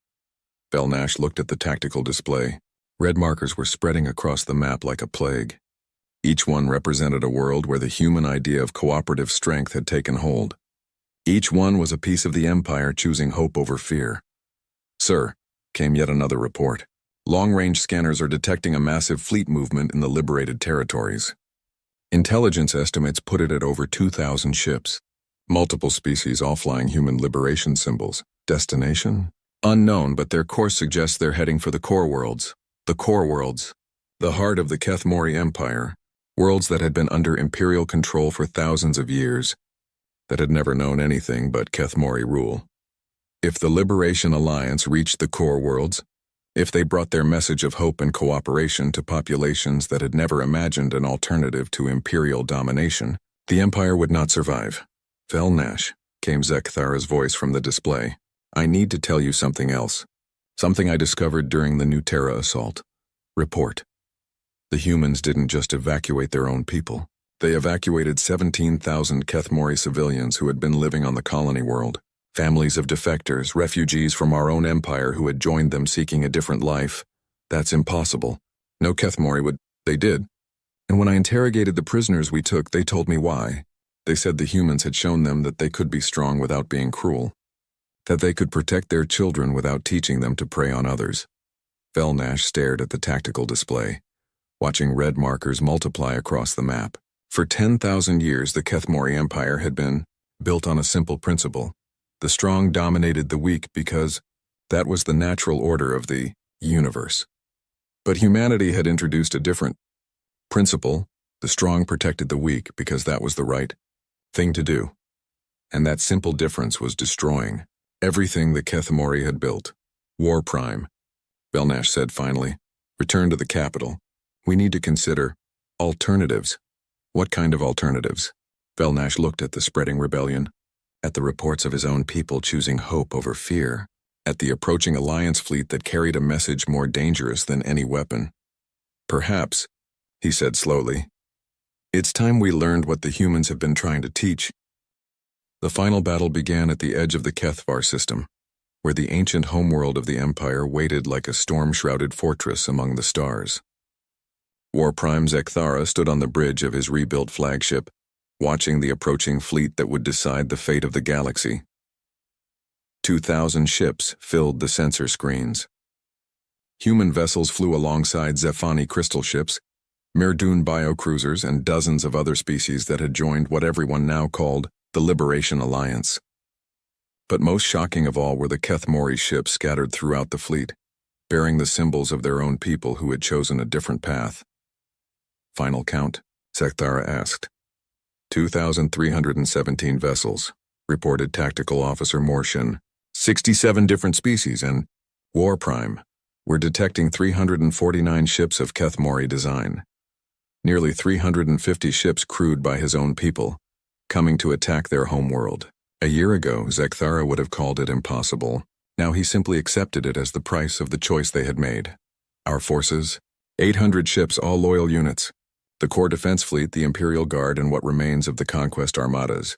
Velnash looked at the tactical display. Red markers were spreading across the map like a plague. Each one represented a world where the human idea of cooperative strength had taken hold. Each one was a piece of the empire choosing hope over fear. Sir, came yet another report. Long-range scanners are detecting a massive fleet movement in the liberated territories. Intelligence estimates put it at over 2,000 ships. Multiple species all flying human liberation symbols. Destination? Unknown, but their course suggests they're heading for the core worlds. The core worlds. The heart of the Kethemori Empire. Worlds that had been under imperial control for thousands of years. That had never known anything but Kethemori rule. If the Liberation Alliance reached the core worlds, if they brought their message of hope and cooperation to populations that had never imagined an alternative to imperial domination, the empire would not survive. Velnash, came Zekthara's voice from the display. I need to tell you something else. Something I discovered during the New Terra assault. Report. The humans didn't just evacuate their own people. They evacuated 17,000 Kethemori civilians who had been living on the colony world. Families of defectors, refugees from our own empire who had joined them seeking a different life. That's impossible. No Kethemori would. They did. And when I interrogated the prisoners we took, they told me why. They said the humans had shown them that they could be strong without being cruel. That they could protect their children without teaching them to prey on others. Velnash stared at the tactical display, watching red markers multiply across the map. For 10,000 years, the Kethemori Empire had been built on a simple principle. The strong dominated the weak because that was the natural order of the universe. But humanity had introduced a different principle. The strong protected the weak because that was the right thing to do. And that simple difference was destroying everything the Kethemori had built. War Prime, Velnash said finally. Return to the capital. We need to consider alternatives. What kind of alternatives? Velnash looked at the spreading rebellion, at the reports of his own people choosing hope over fear, at the approaching alliance fleet that carried a message more dangerous than any weapon. Perhaps, he said slowly, it's time we learned what the humans have been trying to teach. The final battle began at the edge of the HFY system, where the ancient homeworld of the Empire waited like a storm-shrouded fortress among the stars. War Prime Zekthara stood on the bridge of his rebuilt flagship, watching the approaching fleet that would decide the fate of the galaxy. 2,000 ships filled the sensor screens. Human vessels flew alongside Zephani crystal ships, Merdun biocruisers, and dozens of other species that had joined what everyone now called the Liberation Alliance. But most shocking of all were the Kethemori ships scattered throughout the fleet, bearing the symbols of their own people who had chosen a different path. Final count? Zekthara asked. 2,317 vessels, reported Tactical Officer Morshin. 67 different species and War Prime. We're detecting 349 ships of Kethemori design. Nearly 350 ships crewed by his own people, coming to attack their homeworld. A year ago, Zekthara would have called it impossible. Now he simply accepted it as the price of the choice they had made. Our forces? 800 ships, all loyal units. The core defense fleet, the Imperial Guard, and what remains of the conquest armadas.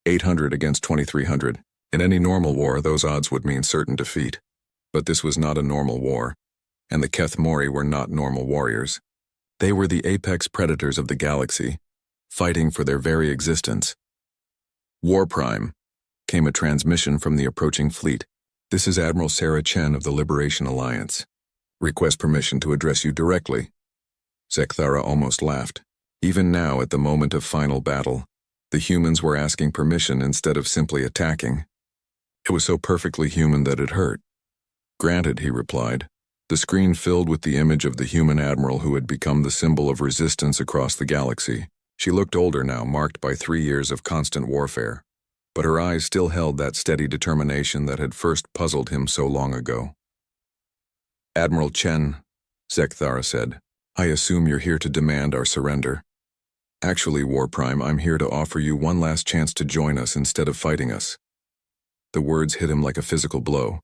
800 against 2,300. In any normal war, those odds would mean certain defeat. But this was not a normal war, and the Kethemori were not normal warriors. They were the apex predators of the galaxy, fighting for their very existence. War Prime, came a transmission from the approaching fleet. This is Admiral Sarah Chen of the Liberation Alliance. Request permission to address you directly. Zekthara almost laughed. Even now, at the moment of final battle, The humans were asking permission instead of simply attacking. It was so perfectly human that it hurt. Granted, he replied. The screen filled with the image of the human admiral who had become the symbol of resistance across the galaxy. She looked older now, marked by 3 years of constant warfare. But her eyes still held that steady determination that had first puzzled him so long ago. Admiral Chen, Zekthara said, I assume you're here to demand our surrender. Actually, War Prime, I'm here to offer you one last chance to join us instead of fighting us. The words hit him like a physical blow.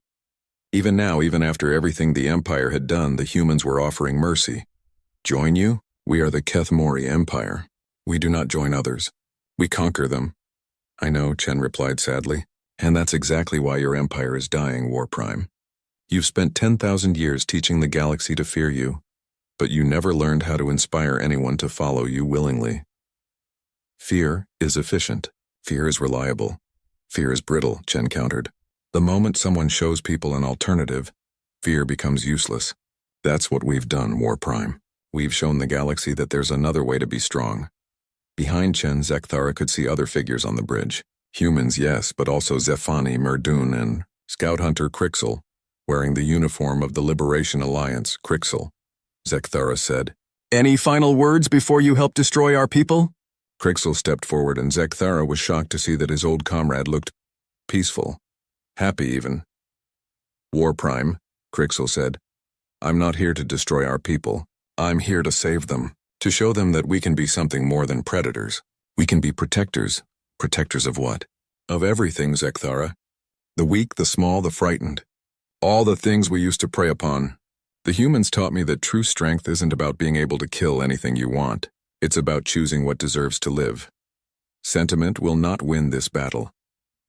Even now, even after everything the Empire had done, the humans were offering mercy. Join you? We are the Kethmori Empire. We do not join others. We conquer them. I know, Chen replied sadly, and that's exactly why your empire is dying, War Prime. You've spent 10,000 years teaching the galaxy to fear you, but you never learned how to inspire anyone to follow you willingly. Fear is efficient. Fear is reliable. Fear is brittle, Chen countered. The moment someone shows people an alternative, fear becomes useless. That's what we've done, War Prime. We've shown the galaxy that there's another way to be strong. Behind Chen, Zekthara could see other figures on the bridge. Humans, yes, but also Zephani, Merdun, and Scout Hunter Crixel, wearing the uniform of the Liberation Alliance, Crixel. Zekthara said, Any final words before you help destroy our people? Crixel stepped forward, and Zekthara was shocked to see that his old comrade looked peaceful, happy even. War Prime, Crixel said, I'm not here to destroy our people. I'm here to save them. To show them that we can be something more than predators. We can be protectors. Protectors of what? Of everything, Zekthara. The weak, the small, the frightened. All the things we used to prey upon. The humans taught me that true strength isn't about being able to kill anything you want. It's about choosing what deserves to live. Sentiment will not win this battle.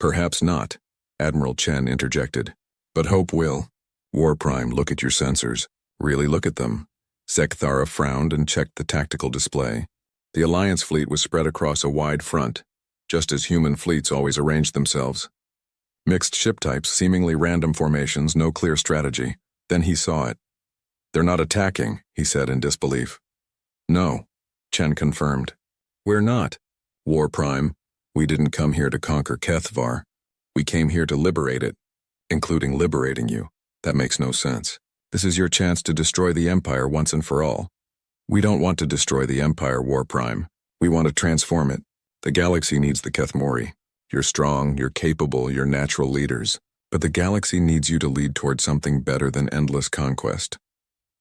Perhaps not, Admiral Chen interjected. But hope will. War Prime, look at your sensors. Really look at them. Zekthara frowned and checked the tactical display. The Alliance fleet was spread across a wide front, just as human fleets always arranged themselves. Mixed ship types, seemingly random formations, no clear strategy. Then he saw it. They're not attacking, he said in disbelief. No, Chen confirmed. We're not. War Prime, we didn't come here to conquer Kethvar. We came here to liberate it, including liberating you. That makes no sense. This is your chance to destroy the Empire once and for all. We don't want to destroy the Empire, War Prime. We want to transform it. The galaxy needs the Kethmori. You're strong, you're capable, you're natural leaders. But the galaxy needs you to lead toward something better than endless conquest.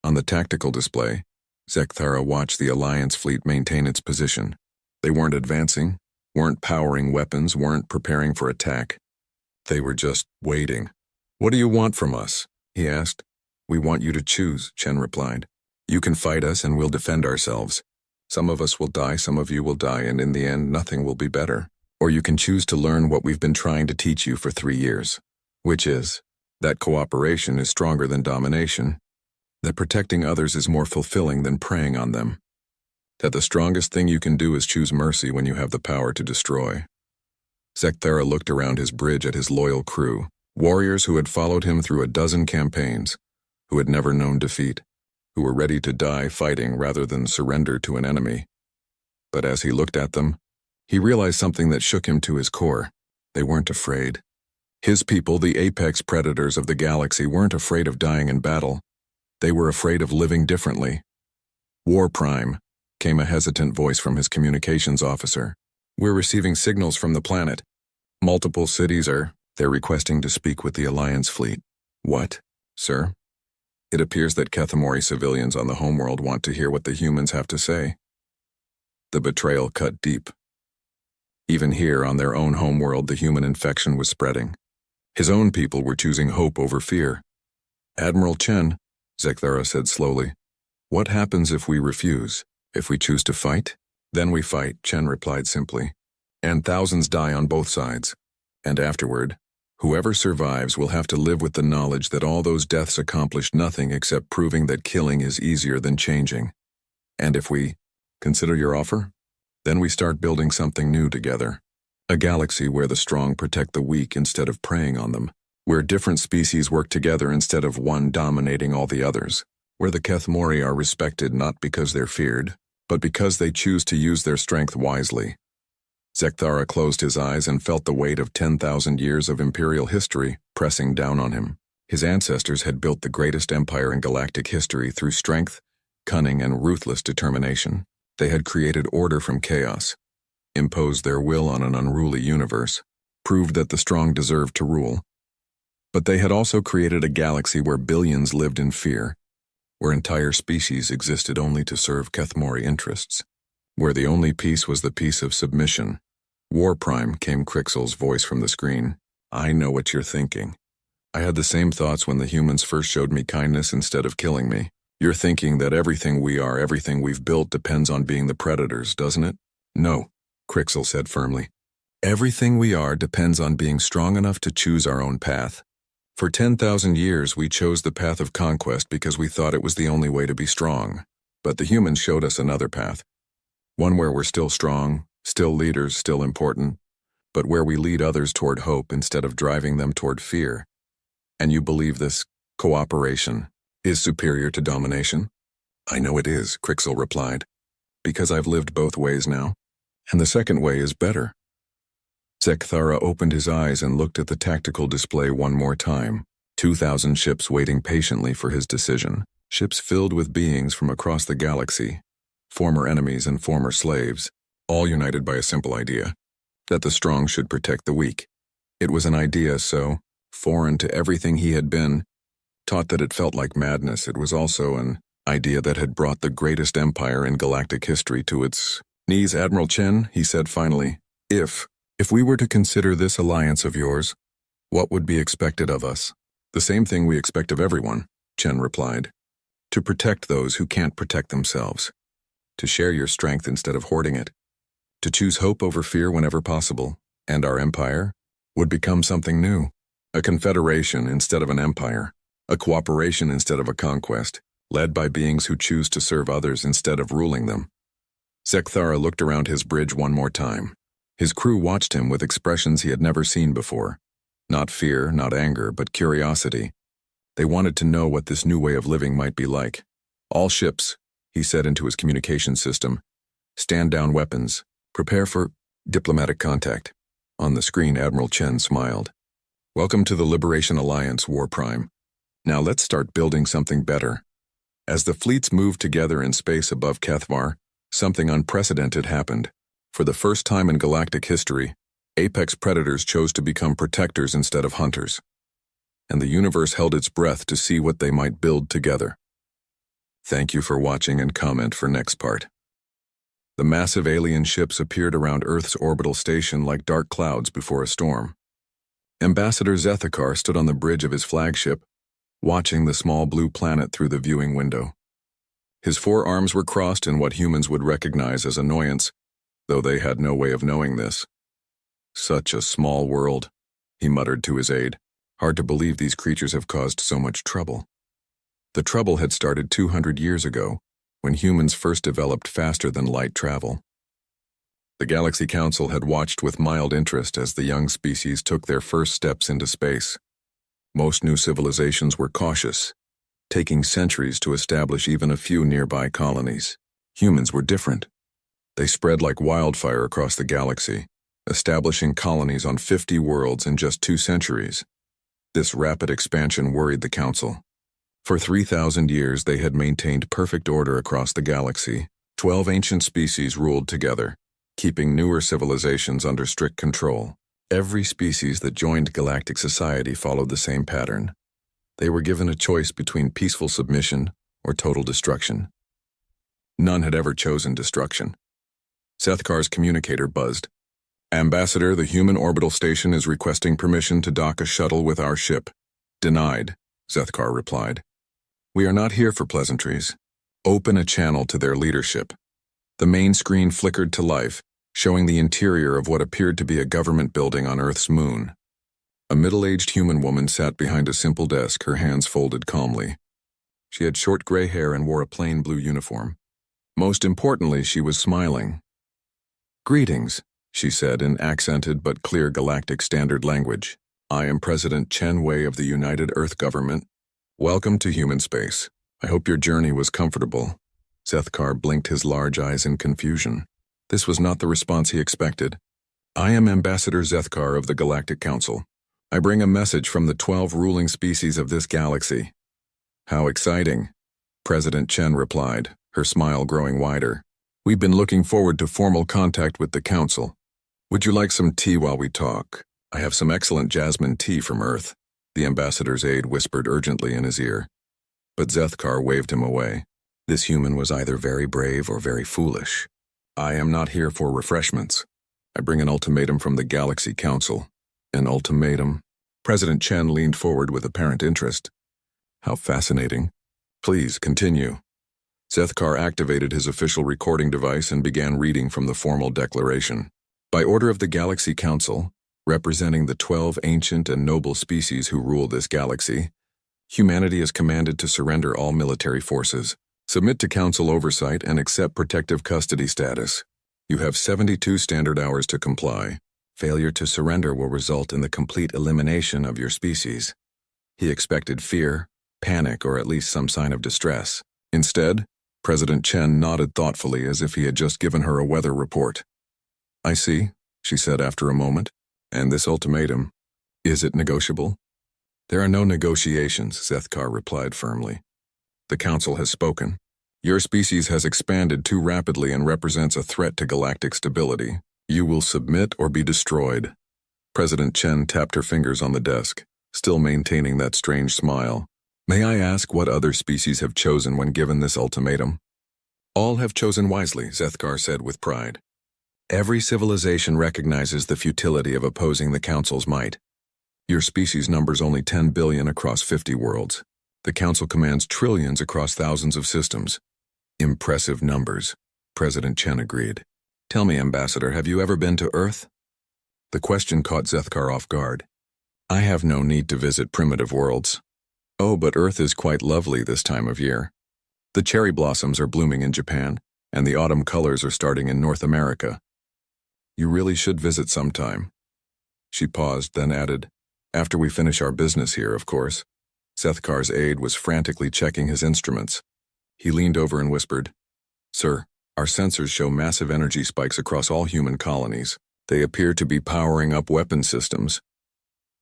On the tactical display, Zekthara watched the Alliance fleet maintain its position. They weren't advancing, weren't powering weapons, weren't preparing for attack. They were just waiting. What do you want from us? He asked. We want you to choose, Chen replied. You can fight us and we'll defend ourselves. Some of us will die, some of you will die, and in the end, nothing will be better. Or you can choose to learn what we've been trying to teach you for 3 years, which is that cooperation is stronger than domination, that protecting others is more fulfilling than preying on them, that the strongest thing you can do is choose mercy when you have the power to destroy. Zekthara looked around his bridge at his loyal crew, warriors who had followed him through a dozen campaigns, who had never known defeat, who were ready to die fighting rather than surrender to an enemy. But as he looked at them, he realized something that shook him to his core. They weren't afraid. His people, the apex predators of the galaxy, weren't afraid of dying in battle. They were afraid of living differently. War Prime, came a hesitant voice from his communications officer. We're receiving signals from the planet. Multiple cities they're requesting to speak with the Alliance fleet. What, sir? It appears that Kethmori civilians on the homeworld want to hear what the humans have to say. The betrayal cut deep. Even here, on their own homeworld, the human infection was spreading. His own people were choosing hope over fear. Admiral Chen, Zekthara said slowly, what happens if we refuse? If we choose to fight? Then we fight, Chen replied simply. And thousands die on both sides. And afterward, whoever survives will have to live with the knowledge that all those deaths accomplished nothing except proving that killing is easier than changing. And if we consider your offer, then we start building something new together. A galaxy where the strong protect the weak instead of preying on them, where different species work together instead of one dominating all the others, where the Kethmori are respected not because they're feared, but because they choose to use their strength wisely. Zekthara closed his eyes and felt the weight of 10,000 years of imperial history pressing down on him. His ancestors had built the greatest empire in galactic history through strength, cunning, and ruthless determination. They had created order from chaos, imposed their will on an unruly universe, proved that the strong deserved to rule. But they had also created a galaxy where billions lived in fear, where entire species existed only to serve Kethmori interests, where the only peace was the peace of submission. War Prime, came Crixel's voice from the screen. I know what you're thinking. I had the same thoughts when the humans first showed me kindness instead of killing me. You're thinking that everything we are, everything we've built depends on being the predators, doesn't it? No, Crixel said firmly. Everything we are depends on being strong enough to choose our own path. For 10,000 years, we chose the path of conquest because we thought it was the only way to be strong. But the humans showed us another path. One where we're still strong, still leaders, still important, but where we lead others toward hope instead of driving them toward fear. And you believe this cooperation is superior to domination? I know it is, Crixel replied, because I've lived both ways now, and the second way is better. Zekthara opened his eyes and looked at the tactical display one more time. 2,000 ships waiting patiently for his decision. Ships filled with beings from across the galaxy, former enemies and former slaves, all united by a simple idea, that the strong should protect the weak. It was an idea so foreign to everything he had been taught that it felt like madness. It was also an idea that had brought the greatest empire in galactic history to its knees. Admiral Chen, he said finally, if we were to consider this alliance of yours, what would be expected of us? The same thing we expect of everyone, Chen replied. To protect those who can't protect themselves. To share your strength instead of hoarding it. To choose hope over fear whenever possible. And our empire would become something new. A confederation instead of an empire. A cooperation instead of a conquest. Led by beings who choose to serve others instead of ruling them. Zekthara looked around his bridge one more time. His crew watched him with expressions he had never seen before. Not fear, not anger, but curiosity. They wanted to know what this new way of living might be like. All ships, he said into his communication system, stand down weapons. Prepare for diplomatic contact. On the screen, Admiral Chen smiled. Welcome to the Liberation Alliance, War Prime. Now let's start building something better. As the fleets moved together in space above Kethvar, something unprecedented happened. For the first time in galactic history, apex predators chose to become protectors instead of hunters. And the universe held its breath to see what they might build together. Thank you for watching and comment for next part. The massive alien ships appeared around Earth's orbital station like dark clouds before a storm. Ambassador Zethikar stood on the bridge of his flagship, watching the small blue planet through the viewing window. His 4 arms were crossed in what humans would recognize as annoyance, though they had no way of knowing this. Such a small world, he muttered to his aide. Hard to believe these creatures have caused so much trouble. The trouble had started 200 years ago, when humans first developed faster-than-light travel. The Galaxy Council had watched with mild interest as the young species took their first steps into space. Most new civilizations were cautious, taking centuries to establish even a few nearby colonies. Humans were different. They spread like wildfire across the galaxy, establishing colonies on 50 worlds in just 2 centuries. This rapid expansion worried the Council. For 3,000 years they had maintained perfect order across the galaxy. 12 ancient species ruled together, keeping newer civilizations under strict control. Every species that joined galactic society followed the same pattern. They were given a choice between peaceful submission or total destruction. None had ever chosen destruction. Zethkar's communicator buzzed. Ambassador, the human orbital station is requesting permission to dock a shuttle with our ship. Denied, Zethkar replied. We are not here for pleasantries. Open a channel to their leadership. The main screen flickered to life, showing the interior of what appeared to be a government building on Earth's moon. A middle-aged human woman sat behind a simple desk, her hands folded calmly. She had short gray hair and wore a plain blue uniform. Most importantly, she was smiling. Greetings, she said in accented but clear galactic standard language. I am President Chen Wei of the United Earth Government. Welcome to human space. I hope your journey was comfortable. Zethkar blinked his large eyes in confusion. This was not the response he expected. I am Ambassador Zethkar of the Galactic Council. I bring a message from the 12 ruling species of this galaxy. How exciting, President Chen replied, her smile growing wider. We've been looking forward to formal contact with the Council. Would you like some tea while we talk? I have some excellent jasmine tea from Earth, the ambassador's aide whispered urgently in his ear. But Zethkar waved him away. This human was either very brave or very foolish. I am not here for refreshments. I bring an ultimatum from the Galaxy Council. An ultimatum? President Chen leaned forward with apparent interest. How fascinating. Please, continue. Zethkar activated his official recording device and began reading from the formal declaration. By order of the Galaxy Council, representing the 12 ancient and noble species who rule this galaxy, humanity is commanded to surrender all military forces, submit to Council oversight, and accept protective custody status. You have 72 standard hours to comply. Failure to surrender will result in the complete elimination of your species. He expected fear, panic, or at least some sign of distress. Instead, President Chen nodded thoughtfully as if he had just given her a weather report. I see, she said after a moment. And this ultimatum, is it negotiable? There are no negotiations, Zethkar replied firmly. The Council has spoken. Your species has expanded too rapidly and represents a threat to galactic stability. You will submit or be destroyed. President Chen tapped her fingers on the desk, still maintaining that strange smile. May I ask what other species have chosen when given this ultimatum? All have chosen wisely, Zethkar said with pride. Every civilization recognizes the futility of opposing the Council's might. Your species numbers only 10 billion across 50 worlds. The Council commands trillions across thousands of systems. Impressive numbers, President Chen agreed. Tell me, Ambassador, have you ever been to Earth? The question caught Zethkar off guard. I have no need to visit primitive worlds. Oh, but Earth is quite lovely this time of year. The cherry blossoms are blooming in Japan, and the autumn colors are starting in North America. You really should visit sometime. She paused, then added, after we finish our business here, of course. Zethkar's aide was frantically checking his instruments. He leaned over and whispered, Sir, our sensors show massive energy spikes across all human colonies. They appear to be powering up weapon systems.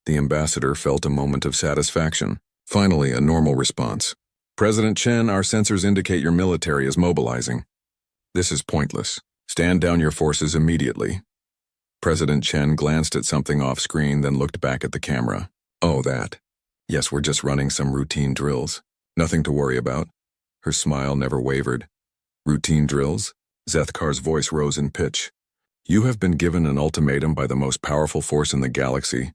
The ambassador felt a moment of satisfaction. Finally, a normal response. President Chen, our sensors indicate your military is mobilizing. This is pointless. Stand down your forces immediately. President Chen glanced at something off-screen, then looked back at the camera. Oh, that. Yes, we're just running some routine drills. Nothing to worry about. Her smile never wavered. Routine drills? Zethkar's voice rose in pitch. You have been given an ultimatum by the most powerful force in the galaxy,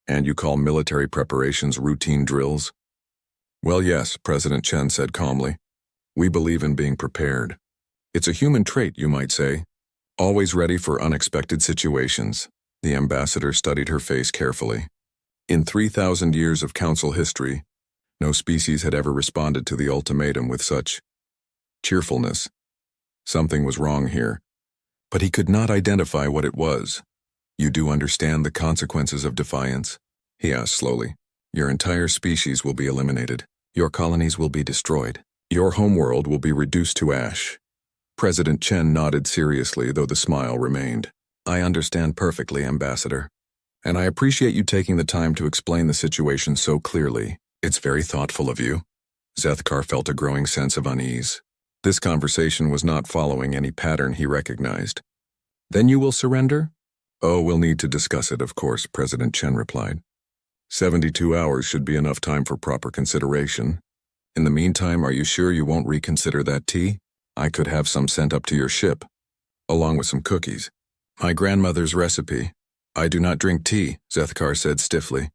and you call military preparations routine drills? Well, yes, President Chen said calmly. We believe in being prepared. It's a human trait, you might say. Always ready for unexpected situations. The ambassador studied her face carefully. In 3,000 years of Council history, no species had ever responded to the ultimatum with such cheerfulness. Something was wrong here, but he could not identify what it was. You do understand the consequences of defiance? He asked slowly. Your entire species will be eliminated. Your colonies will be destroyed. Your homeworld will be reduced to ash. President Chen nodded seriously, though the smile remained. I understand perfectly, Ambassador. And I appreciate you taking the time to explain the situation so clearly. It's very thoughtful of you. Zethkar felt a growing sense of unease. This conversation was not following any pattern he recognized. Then you will surrender? Oh, we'll need to discuss it, of course, President Chen replied. 72 hours should be enough time for proper consideration. In the meantime, are you sure you won't reconsider that tea? I could have some sent up to your ship, along with some cookies. My grandmother's recipe. I do not drink tea, Zethkar said stiffly.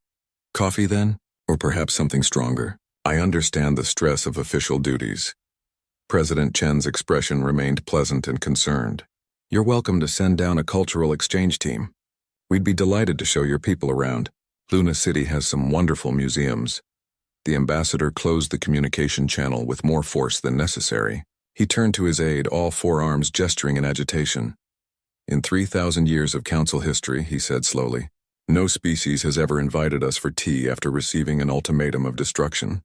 Coffee, then? Or perhaps something stronger? I understand the stress of official duties. President Chen's expression remained pleasant and concerned. You're welcome to send down a cultural exchange team. We'd be delighted to show your people around. Luna City has some wonderful museums. The ambassador closed the communication channel with more force than necessary. He turned to his aide, all four arms gesturing in agitation. In 3,000 years of Council history, he said slowly, no species has ever invited us for tea after receiving an ultimatum of destruction.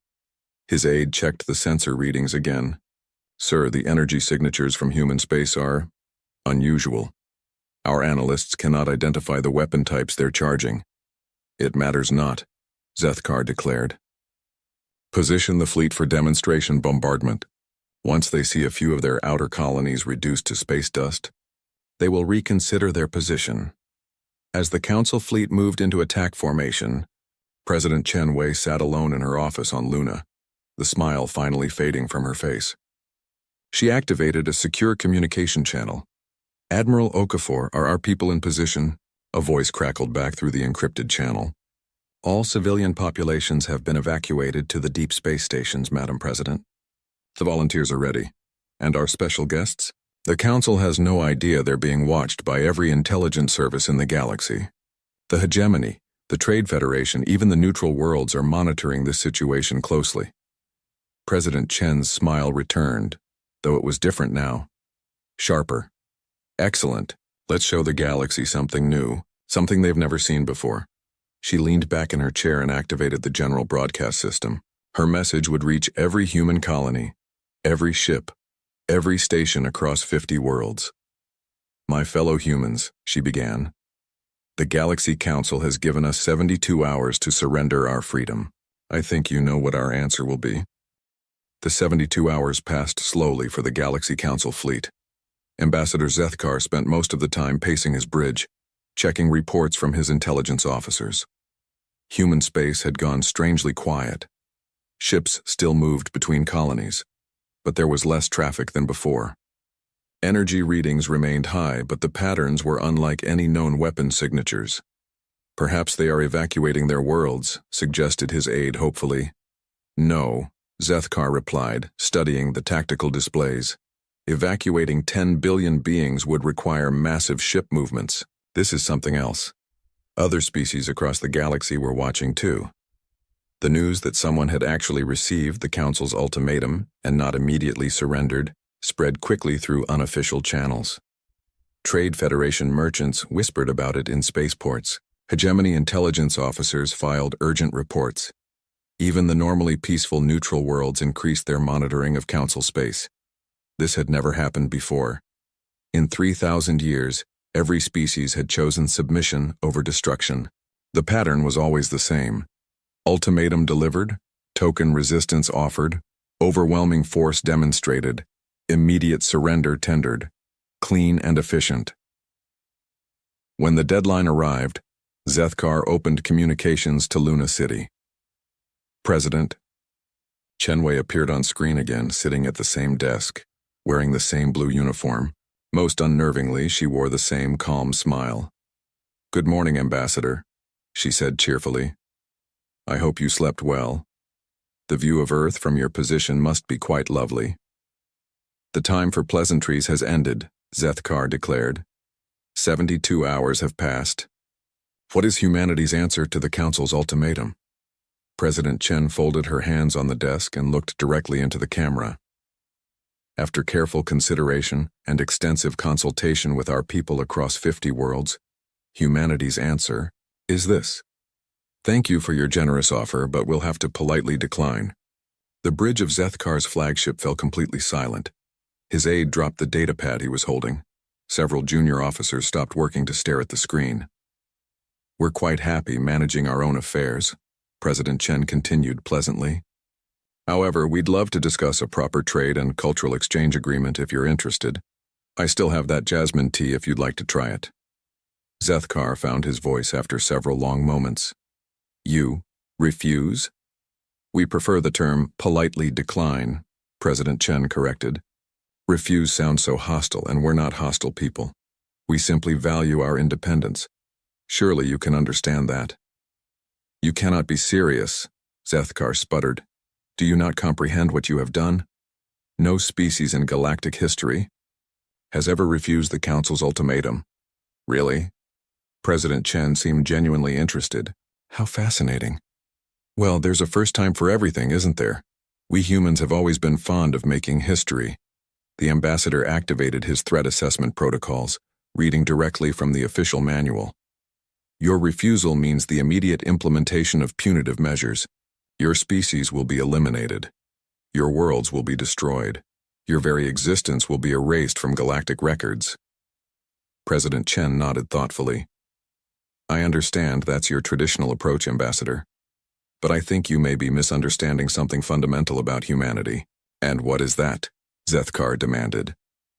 His aide checked the sensor readings again. Sir, the energy signatures from human space are unusual. Our analysts cannot identify the weapon types they're charging. It matters not, Zethkar declared. Position the fleet for demonstration bombardment. Once they see a few of their outer colonies reduced to space dust, they will reconsider their position. As the Council fleet moved into attack formation, President Chen Wei sat alone in her office on Luna, the smile finally fading from her face. She activated a secure communication channel. "Admiral Okafor, are our people in position?" A voice crackled back through the encrypted channel. "All civilian populations have been evacuated to the deep space stations, Madam President. The volunteers are ready. And our special guests? The Council has no idea they're being watched by every intelligence service in the galaxy. The Hegemony, the Trade Federation, even the neutral worlds are monitoring this situation closely." President Chen's smile returned, though it was different now. Sharper. "Excellent. Let's show the galaxy something new, something they've never seen before." She leaned back in her chair and activated the general broadcast system. Her message would reach every human colony, every ship, every station across 50 worlds. "My fellow humans," she began, "the Galaxy Council has given us 72 hours to surrender our freedom. I think you know what our answer will be." The 72 hours passed slowly for the Galaxy Council fleet. Ambassador Zethkar spent most of the time pacing his bridge, checking reports from his intelligence officers. Human space had gone strangely quiet. Ships still moved between colonies, but there was less traffic than before. Energy readings remained high, but the patterns were unlike any known weapon signatures. "Perhaps they are evacuating their worlds," suggested his aide hopefully. "No," Zethkar replied, studying the tactical displays. "Evacuating 10 billion beings would require massive ship movements. This is something else." Other species across the galaxy were watching too. The news that someone had actually received the Council's ultimatum and not immediately surrendered spread quickly through unofficial channels. Trade Federation merchants whispered about it in spaceports. Hegemony intelligence officers filed urgent reports. Even the normally peaceful neutral worlds increased their monitoring of Council space. This had never happened before. In 3,000 years, every species had chosen submission over destruction. The pattern was always the same. Ultimatum delivered, token resistance offered, overwhelming force demonstrated, immediate surrender tendered, clean and efficient. When the deadline arrived, Zethkar opened communications to Luna City. "President." Chen Wei appeared on screen again, sitting at the same desk, wearing the same blue uniform. Most unnervingly, she wore the same calm smile. "Good morning, Ambassador," she said cheerfully. "I hope you slept well. The view of Earth from your position must be quite lovely." "The time for pleasantries has ended," Zethkar declared. 72 hours have passed. What is humanity's answer to the Council's ultimatum?" President Chen folded her hands on the desk and looked directly into the camera. "After careful consideration and extensive consultation with our people across 50 worlds, humanity's answer is this. Thank you for your generous offer, but we'll have to politely decline." The bridge of Zethkar's flagship fell completely silent. His aide dropped the datapad he was holding. Several junior officers stopped working to stare at the screen. "We're quite happy managing our own affairs," President Chen continued pleasantly. "However, we'd love to discuss a proper trade and cultural exchange agreement if you're interested. I still have that jasmine tea if you'd like to try it." Zethkar found his voice after several long moments. "You refuse?" "We prefer the term politely decline," President Chen corrected. "Refuse sounds so hostile, and we're not hostile people. We simply value our independence. Surely you can understand that." "You cannot be serious," Zethkar sputtered. "Do you not comprehend what you have done? No species in galactic history has ever refused the Council's ultimatum." "Really?" President Chen seemed genuinely interested. "How fascinating." "Well, there's a first time for everything, isn't there? We humans have always been fond of making history." The ambassador activated his threat assessment protocols, reading directly from the official manual. "Your refusal means the immediate implementation of punitive measures. Your species will be eliminated. Your worlds will be destroyed. Your very existence will be erased from galactic records." President Chen nodded thoughtfully. I understand that's your traditional approach, Ambassador. But I think you may be misunderstanding something fundamental about humanity. And what is that? Zethkar demanded.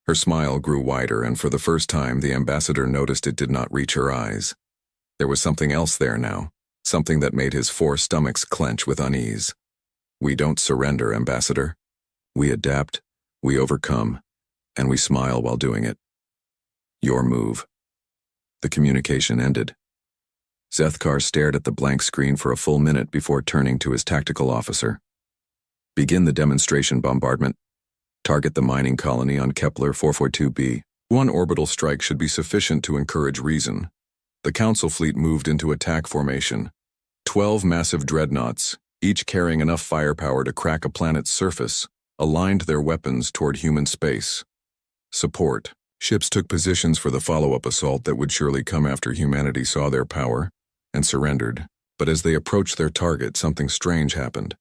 Her smile grew wider, and for the first time the ambassador noticed it did not reach her eyes. There was something else there now, something that made his four stomachs clench with unease. We don't surrender, Ambassador. We adapt, we overcome, and we smile while doing it. Your move. The communication ended. Zethkar stared at the blank screen for a full minute before turning to his tactical officer. Begin the demonstration bombardment. Target the mining colony on Kepler 442b. One orbital strike should be sufficient to encourage reason. The Council fleet moved into attack formation. 12 massive dreadnoughts, each carrying enough firepower to crack a planet's surface, aligned their weapons toward human space. Support. Ships took positions for the follow-up assault that would surely come after humanity saw their power and surrendered. But as they approached their target, something strange happened.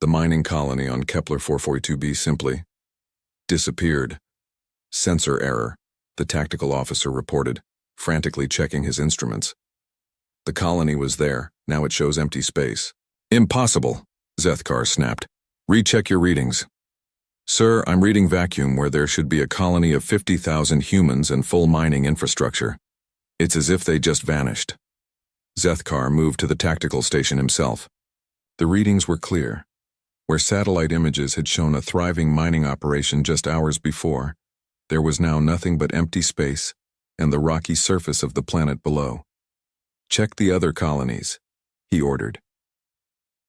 The mining colony on Kepler 442b simply disappeared. Sensor error, the tactical officer reported, frantically checking his instruments. The colony was there, now it shows empty space. Impossible, Zethkar snapped. Recheck your readings. Sir, I'm reading vacuum where there should be a colony of 50,000 humans and full mining infrastructure. It's as if they just vanished. Zethkar moved to the tactical station himself. The readings were clear. Where satellite images had shown a thriving mining operation just hours before, there was now nothing but empty space and the rocky surface of the planet below. Check the other colonies, he ordered.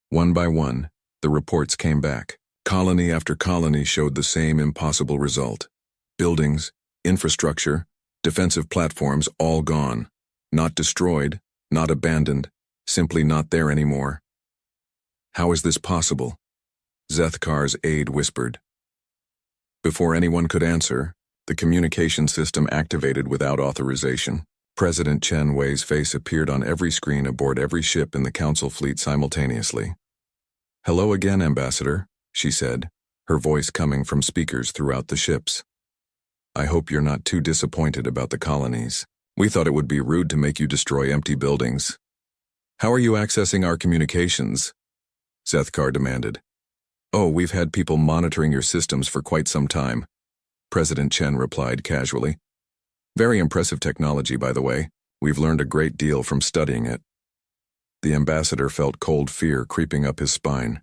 One by one, the reports came back. Colony after colony showed the same impossible result. Buildings, infrastructure, defensive platforms all gone. Not destroyed, not abandoned, simply not there anymore. How is this possible? Zethkar's aide whispered. Before anyone could answer, the communication system activated without authorization. President Chen Wei's face appeared on every screen aboard every ship in the Council fleet simultaneously. Hello again, Ambassador, she said, her voice coming from speakers throughout the ships. I hope you're not too disappointed about the colonies. We thought it would be rude to make you destroy empty buildings. How are you accessing our communications? Zethkar demanded. Oh, we've had people monitoring your systems for quite some time, President Chen replied casually. Very impressive technology, by the way. We've learned a great deal from studying it. The ambassador felt cold fear creeping up his spine.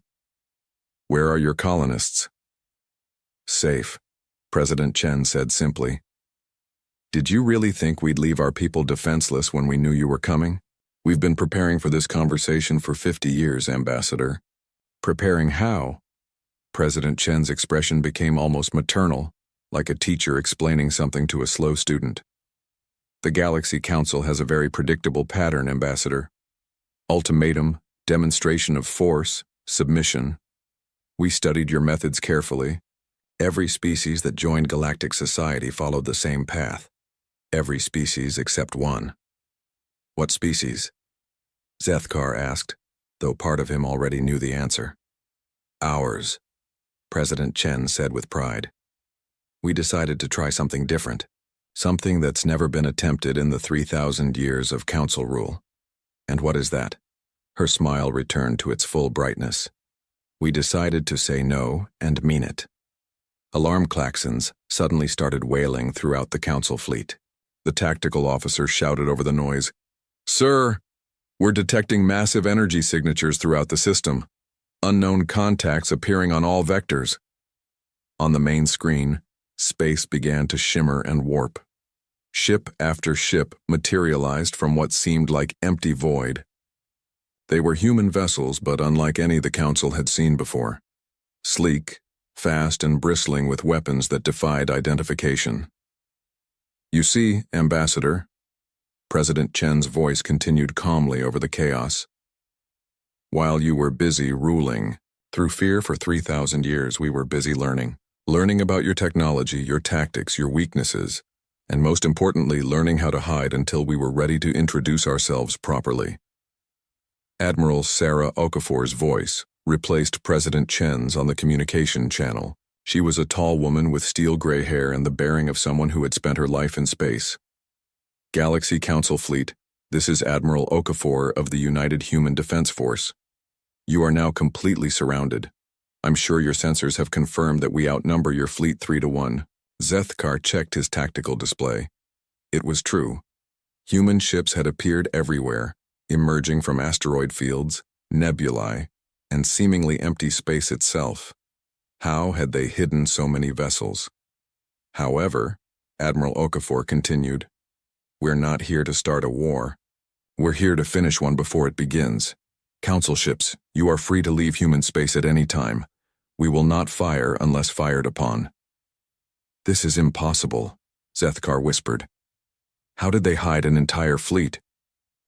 Where are your colonists? Safe, President Chen said simply. Did you really think we'd leave our people defenseless when we knew you were coming? We've been preparing for this conversation for 50 years, Ambassador. Preparing how? President Chen's expression became almost maternal, like a teacher explaining something to a slow student. The Galaxy Council has a very predictable pattern, Ambassador. Ultimatum, demonstration of force, submission. We studied your methods carefully. Every species that joined galactic society followed the same path. Every species except one. What species? Zethkar asked, though part of him already knew the answer. Ours, President Chen said with pride. We decided to try something different, something that's never been attempted in the 3,000 years of Council rule. And what is that? Her smile returned to its full brightness. We decided to say no and mean it. Alarm klaxons suddenly started wailing throughout the Council fleet. The tactical officer shouted over the noise, Sir, we're detecting massive energy signatures throughout the system. Unknown contacts appearing on all vectors. On the main screen, space began to shimmer and warp. Ship after ship materialized from what seemed like empty void. They were human vessels, but unlike any the Council had seen before. Sleek, fast, and bristling with weapons that defied identification. You see, Ambassador, President Chen's voice continued calmly over the chaos. While you were busy ruling, through fear for 3,000 years we were busy learning. Learning about your technology, your tactics, your weaknesses, and most importantly, learning how to hide until we were ready to introduce ourselves properly. Admiral Sarah Okafor's voice replaced President Chen's on the communication channel. She was a tall woman with steel gray hair and the bearing of someone who had spent her life in space. Galaxy Council Fleet, this is Admiral Okafor of the United Human Defense Force. You are now completely surrounded. I'm sure your sensors have confirmed that we outnumber your fleet 3-1. Zethkar checked his tactical display. It was true. Human ships had appeared everywhere, emerging from asteroid fields, nebulae, and seemingly empty space itself. How had they hidden so many vessels? However, Admiral Okafor continued, we're not here to start a war. We're here to finish one before it begins. Council ships, you are free to leave human space at any time. We will not fire unless fired upon. This is impossible, Zethkar whispered. How did they hide an entire fleet?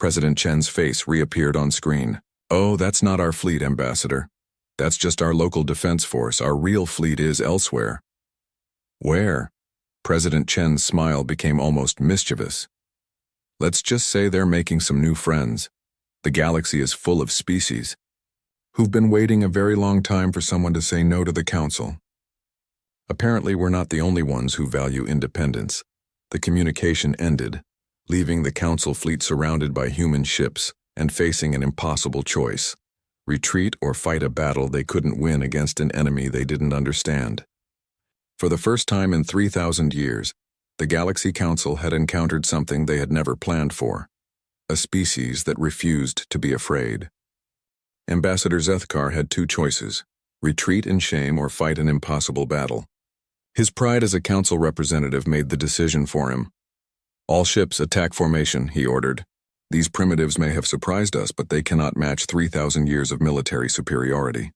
President Chen's face reappeared on screen. Oh, that's not our fleet, Ambassador. That's just our local defense force. Our real fleet is elsewhere. Where? President Chen's smile became almost mischievous. Let's just say they're making some new friends. The galaxy is full of species who've been waiting a very long time for someone to say no to the Council. Apparently, we're not the only ones who value independence. The communication ended, leaving the Council fleet surrounded by human ships and facing an impossible choice: retreat or fight a battle they couldn't win against an enemy they didn't understand. For the first time in 3,000 years, the Galaxy Council had encountered something they had never planned for: a species that refused to be afraid. Ambassador Zethkar had two choices: retreat in shame or fight an impossible battle. His pride as a council representative made the decision for him. All ships attack formation, he ordered. These primitives may have surprised us, but they cannot match 3,000 years of military superiority.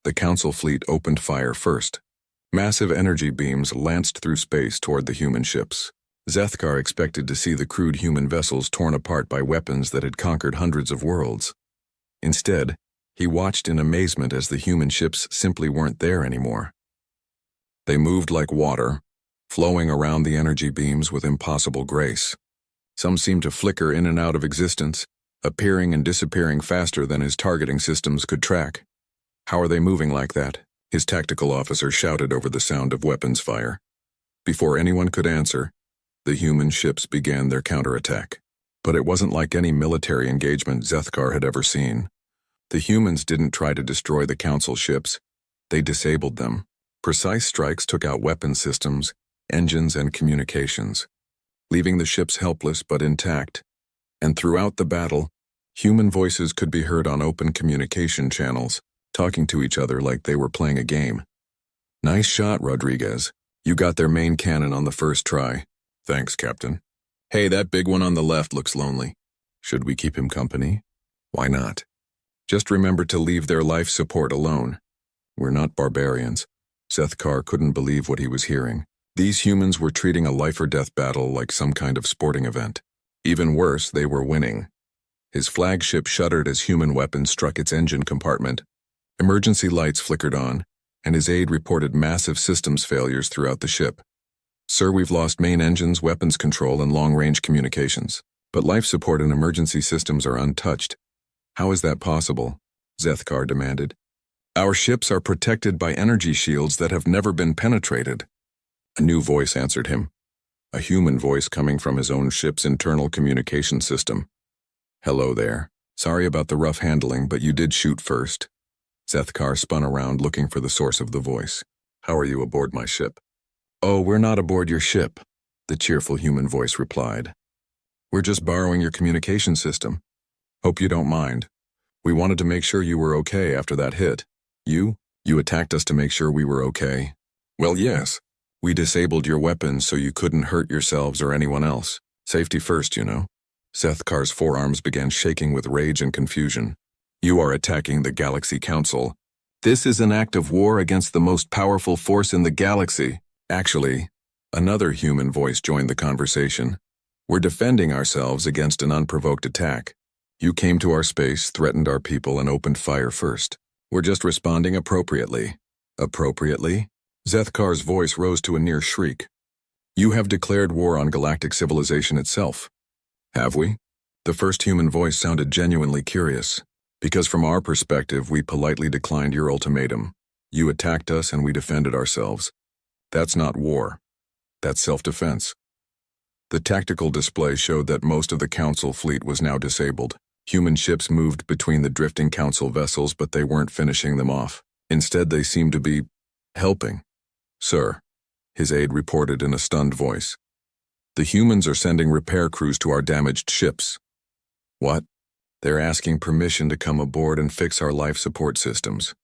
The council fleet opened fire first. Massive energy beams lanced through space toward the human ships. Zethkar expected to see the crude human vessels torn apart by weapons that had conquered hundreds of worlds. Instead, he watched in amazement as the human ships simply weren't there anymore. They moved like water, flowing around the energy beams with impossible grace. Some seemed to flicker in and out of existence, appearing and disappearing faster than his targeting systems could track. How are they moving like that? His tactical officer shouted over the sound of weapons fire. Before anyone could answer, the human ships began their counterattack. But it wasn't like any military engagement Zethkar had ever seen. The humans didn't try to destroy the council ships. They disabled them. Precise strikes took out weapon systems, engines, and communications, leaving the ships helpless but intact. And throughout the battle, human voices could be heard on open communication channels, talking to each other like they were playing a game. Nice shot, Rodriguez. You got their main cannon on the first try. Thanks, Captain. Hey, that big one on the left looks lonely. Should we keep him company? Why not? Just remember to leave their life support alone. We're not barbarians. Zethkar couldn't believe what he was hearing. These humans were treating a life-or-death battle like some kind of sporting event. Even worse, they were winning. His flagship shuddered as human weapons struck its engine compartment. Emergency lights flickered on, and his aide reported massive systems failures throughout the ship. Sir, we've lost main engines, weapons control, and long-range communications. But life support and emergency systems are untouched. How is that possible? Zethkar demanded. Our ships are protected by energy shields that have never been penetrated. A new voice answered him. A human voice coming from his own ship's internal communication system. Hello there. Sorry about the rough handling, but you did shoot first. Zethkar spun around looking for the source of the voice. How are you aboard my ship? Oh, we're not aboard your ship, the cheerful human voice replied. We're just borrowing your communication system. Hope you don't mind. We wanted to make sure you were okay after that hit. You attacked us to make sure we were okay. Well, yes. We disabled your weapons so you couldn't hurt yourselves or anyone else. Safety first, you know. Zethkar's forearms began shaking with rage and confusion. You are attacking the Galaxy Council. This is an act of war against the most powerful force in the galaxy. Actually, another human voice joined the conversation. We're defending ourselves against an unprovoked attack. You came to our space, threatened our people, and opened fire first. We're just responding appropriately. Appropriately? Zethkar's voice rose to a near shriek. You have declared war on galactic civilization itself. Have we? The first human voice sounded genuinely curious. Because from our perspective, we politely declined your ultimatum. You attacked us and we defended ourselves. That's not war. That's self-defense. The tactical display showed that most of the Council fleet was now disabled. Human ships moved between the drifting Council vessels, but they weren't finishing them off. Instead, they seemed to be helping. "Sir," his aide reported in a stunned voice. "The humans are sending repair crews to our damaged ships." "What?" "They're asking permission to come aboard and fix our life support systems.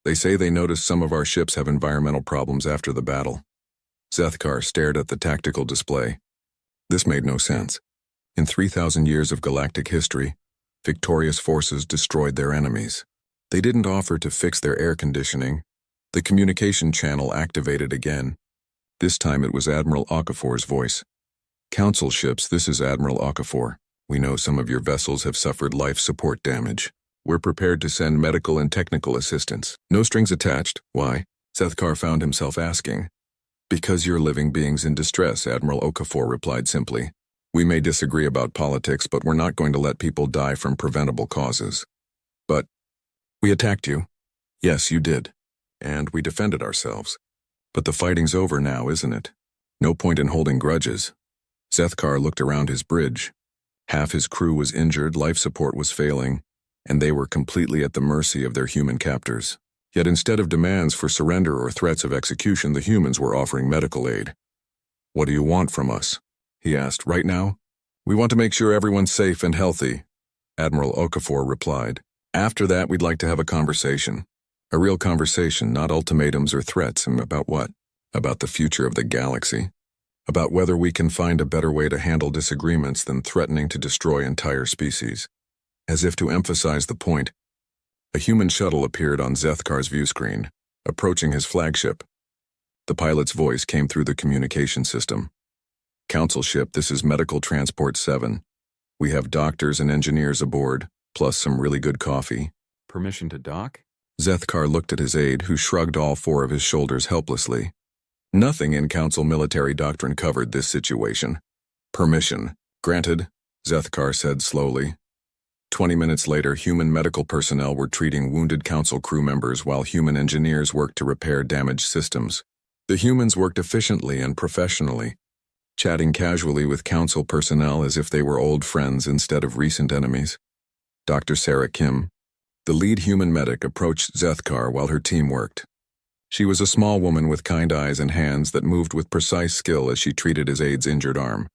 They say they noticed some of our ships have environmental problems after the battle." Zethkar stared at the tactical display. This made no sense. In 3,000 years of galactic history, victorious forces destroyed their enemies. They didn't offer to fix their air conditioning. The communication channel activated again. This time it was Admiral Okafor's voice. "Council ships, this is Admiral Okafor. We know some of your vessels have suffered life support damage. We're prepared to send medical and technical assistance. No strings attached." "Why?" Zethkar found himself asking. "Because you're living beings in distress," Admiral Okafor replied simply. "We may disagree about politics, but we're not going to let people die from preventable causes." "But we attacked you." "Yes, you did. And we defended ourselves. But the fighting's over now, isn't it? No point in holding grudges." Zethkar looked around his bridge. Half his crew was injured, life support was failing, and they were completely at the mercy of their human captors. Yet instead of demands for surrender or threats of execution, the humans were offering medical aid. "What do you want from us?" he asked. "Right now? We want to make sure everyone's safe and healthy," Admiral Okafor replied. "After that, we'd like to have a conversation. A real conversation, not ultimatums or threats. And about what? About the future of the galaxy. About whether we can find a better way to handle disagreements than threatening to destroy entire species." As if to emphasize the point, a human shuttle appeared on Zethkar's view screen, approaching his flagship. The pilot's voice came through the communication system. "Council ship, this is Medical Transport 7. We have doctors and engineers aboard, plus some really good coffee." "Permission to dock?" Zethkar looked at his aide, who shrugged all four of his shoulders helplessly. Nothing in Council military doctrine covered this situation. "Permission. Granted," Zethkar said slowly. 20 minutes later, human medical personnel were treating wounded Council crew members while human engineers worked to repair damaged systems. The humans worked efficiently and professionally, chatting casually with Council personnel as if they were old friends instead of recent enemies. Dr. Sarah Kim, the lead human medic, approached Zethkar while her team worked. She was a small woman with kind eyes and hands that moved with precise skill as she treated his aide's injured arm.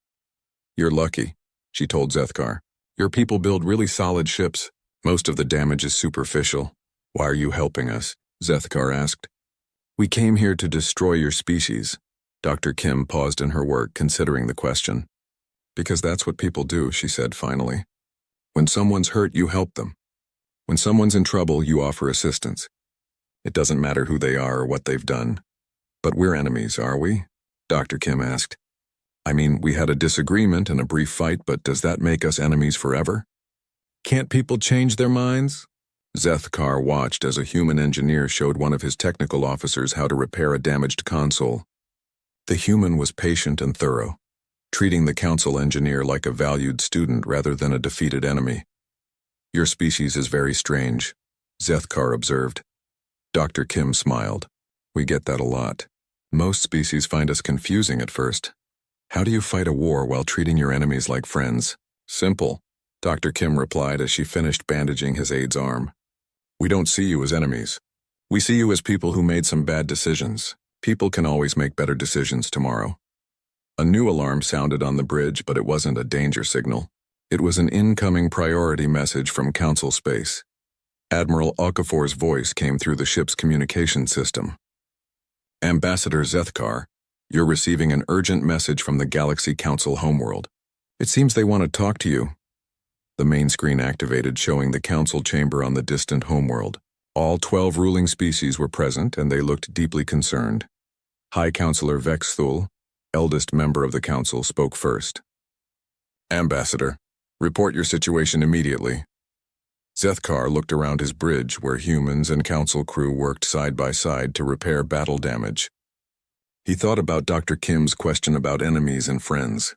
"You're lucky," she told Zethkar. "Your people build really solid ships. Most of the damage is superficial." "Why are you helping us?" Zethkar asked. "We came here to destroy your species." Dr. Kim paused in her work, considering the question. "Because that's what people do," she said finally. "When someone's hurt, you help them. When someone's in trouble, you offer assistance. It doesn't matter who they are or what they've done." "But we're enemies, are we?" Dr. Kim asked. "I mean, we had a disagreement and a brief fight, but does that make us enemies forever?" "Can't people change their minds?" Zethkar watched as a human engineer showed one of his technical officers how to repair a damaged console. The human was patient and thorough, treating the Council engineer like a valued student rather than a defeated enemy. "Your species is very strange," Zethkar observed. Dr. Kim smiled. "We get that a lot. Most species find us confusing at first. How do you fight a war while treating your enemies like friends?" "Simple," Dr. Kim replied as she finished bandaging his aide's arm. "We don't see you as enemies. We see you as people who made some bad decisions. People can always make better decisions tomorrow." A new alarm sounded on the bridge, but it wasn't a danger signal. It was an incoming priority message from Council space. Admiral Okafor's voice came through the ship's communication system. "Ambassador Zethkar, you're receiving an urgent message from the Galaxy Council homeworld. It seems they want to talk to you." The main screen activated, showing the Council chamber on the distant homeworld. All 12 ruling species were present, and they looked deeply concerned. High Counselor Vexthul, eldest member of the Council, spoke first. "Ambassador, report your situation immediately." Zethkar looked around his bridge, where humans and Council crew worked side by side to repair battle damage. He thought about Dr. Kim's question about enemies and friends.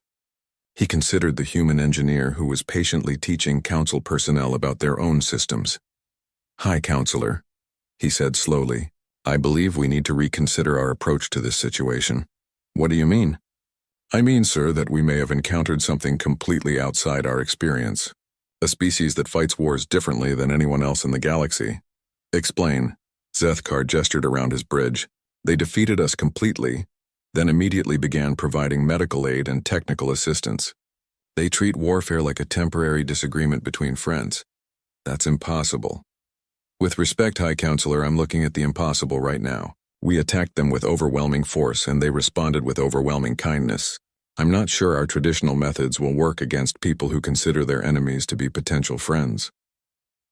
He considered the human engineer who was patiently teaching Council personnel about their own systems. "High Counselor," he said slowly, "I believe we need to reconsider our approach to this situation." "What do you mean?" I mean, sir, that we may have encountered something completely outside our experience. A species that fights wars differently than anyone else in the galaxy. Explain. Zethkar gestured around his bridge. They defeated us completely, then immediately began providing medical aid and technical assistance. They treat warfare like a temporary disagreement between friends. That's impossible. With respect, High Counselor, I'm looking at the impossible right now. We attacked them with overwhelming force and they responded with overwhelming kindness. I'm not sure our traditional methods will work against people who consider their enemies to be potential friends.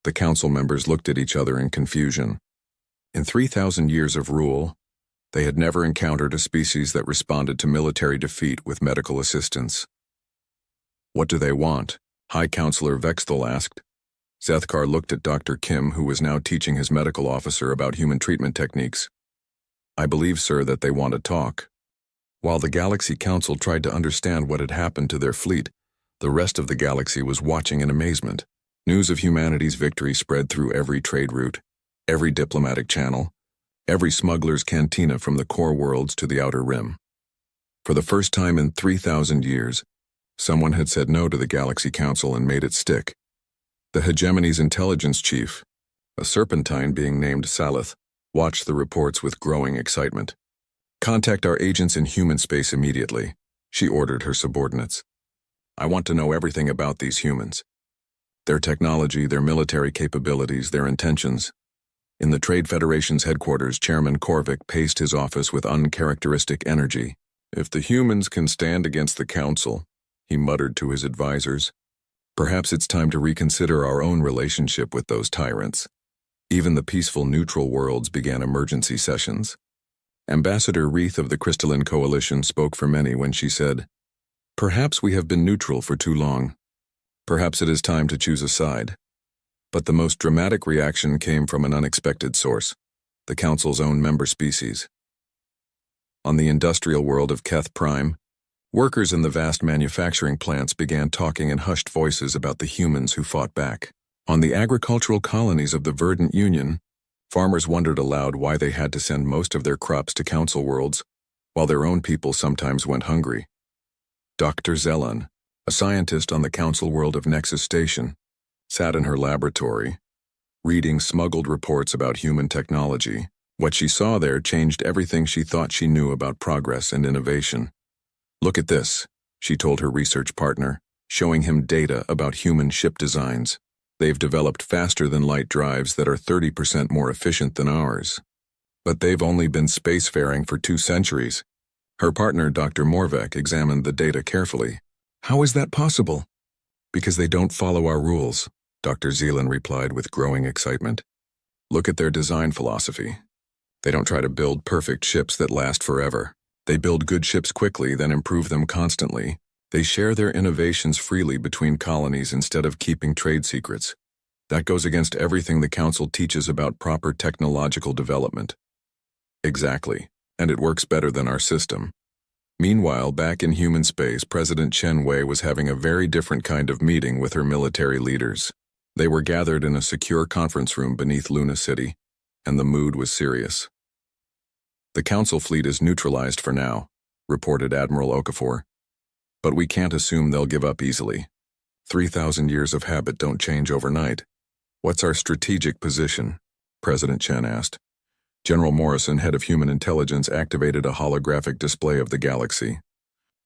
The council members looked at each other in confusion. In 3,000 years of rule, they had never encountered a species that responded to military defeat with medical assistance. What do they want? High Counselor Vexthal asked. Zethkar looked at Dr. Kim, who was now teaching his medical officer about human treatment techniques. I believe, sir, that they want to talk. While the Galaxy Council tried to understand what had happened to their fleet, the rest of the galaxy was watching in amazement. News of humanity's victory spread through every trade route, every diplomatic channel, every smuggler's cantina from the core worlds to the outer rim. For the first time in 3,000 years, someone had said no to the Galaxy Council and made it stick. The hegemony's intelligence chief, a serpentine being named Salith, watched the reports with growing excitement. Contact our agents in human space immediately, she ordered her subordinates. I want to know everything about these humans. Their technology, their military capabilities, their intentions. In the Trade Federation's headquarters, Chairman Korvik paced his office with uncharacteristic energy. If the humans can stand against the Council, he muttered to his advisors, perhaps it's time to reconsider our own relationship with those tyrants. Even the peaceful neutral worlds began emergency sessions. Ambassador Reith of the Crystalline Coalition spoke for many when she said, perhaps we have been neutral for too long. Perhaps it is time to choose a side. But the most dramatic reaction came from an unexpected source, the Council's own member species. On the industrial world of Keth Prime, workers in the vast manufacturing plants began talking in hushed voices about the humans who fought back. On the agricultural colonies of the Verdant Union, farmers wondered aloud why they had to send most of their crops to Council worlds, while their own people sometimes went hungry. Dr. Zellan, a scientist on the Council world of Nexus Station, sat in her laboratory, reading smuggled reports about human technology. What she saw there changed everything she thought she knew about progress and innovation. Look at this, she told her research partner, showing him data about human ship designs. They've developed faster-than-light drives that are 30% more efficient than ours. But they've only been spacefaring for 2 centuries. Her partner, Dr. Morvek, examined the data carefully. How is that possible? Because they don't follow our rules, Dr. Zeelan replied with growing excitement. Look at their design philosophy. They don't try to build perfect ships that last forever. They build good ships quickly, then improve them constantly. They share their innovations freely between colonies instead of keeping trade secrets. That goes against everything the Council teaches about proper technological development. Exactly, and it works better than our system. Meanwhile, back in human space, President Chen Wei was having a very different kind of meeting with her military leaders. They were gathered in a secure conference room beneath Luna City, and the mood was serious. The Council fleet is neutralized for now, reported Admiral Okafor. But we can't assume they'll give up easily. 3,000 years of habit don't change overnight. What's our strategic position? President Chen asked. General Morrison, head of human intelligence, activated a holographic display of the galaxy.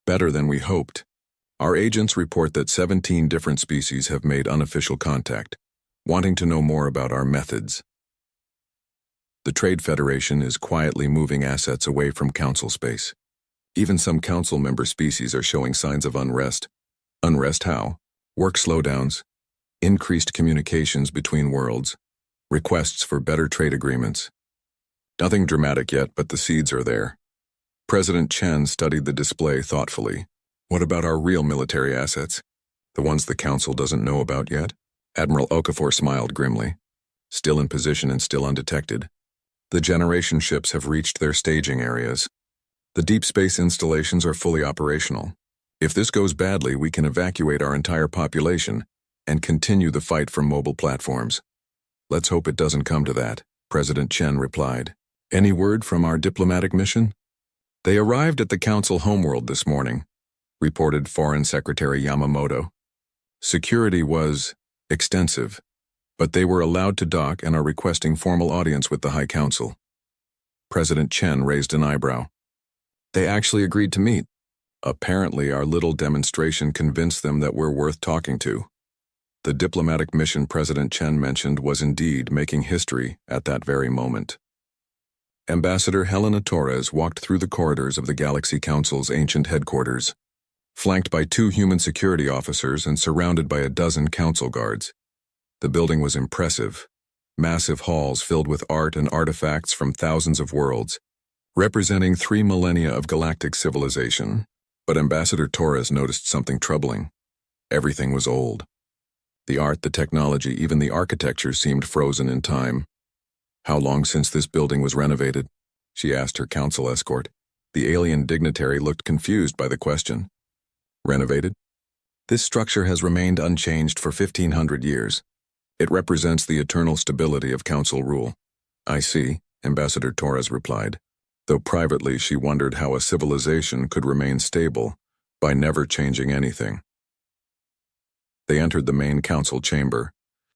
Better than we hoped. Our agents report that 17 different species have made unofficial contact, wanting to know more about our methods. The Trade Federation is quietly moving assets away from Council space. Even some Council member species are showing signs of unrest. Unrest how? Work slowdowns, increased communications between worlds, requests for better trade agreements. Nothing dramatic yet, but the seeds are there. President Chen studied the display thoughtfully. What about our real military assets? The ones the Council doesn't know about yet? Admiral Okafor smiled grimly. Still in position and still undetected. The generation ships have reached their staging areas. The deep space installations are fully operational. If this goes badly, we can evacuate our entire population and continue the fight from mobile platforms. Let's hope it doesn't come to that, President Chen replied. Any word from our diplomatic mission? They arrived at the Council homeworld this morning, reported Foreign Secretary Yamamoto. Security was extensive, but they were allowed to dock and are requesting formal audience with the High Council. President Chen raised an eyebrow. They actually agreed to meet. Apparently, our little demonstration convinced them that we're worth talking to. The diplomatic mission President Chen mentioned was indeed making history at that very moment. Ambassador Helena Torres walked through the corridors of the Galaxy Council's ancient headquarters, flanked by 2 human security officers and surrounded by a dozen council guards. The building was impressive, massive halls filled with art and artifacts from thousands of worlds, representing 3 millennia of galactic civilization. But Ambassador Torres noticed something troubling. Everything was old. The art, the technology, even the architecture seemed frozen in time. How long since this building was renovated? She asked her council escort. The alien dignitary looked confused by the question. Renovated? This structure has remained unchanged for 1,500 years. It represents the eternal stability of council rule. I see, Ambassador Torres replied, though privately she wondered how a civilization could remain stable by never changing anything. They entered the main council chamber,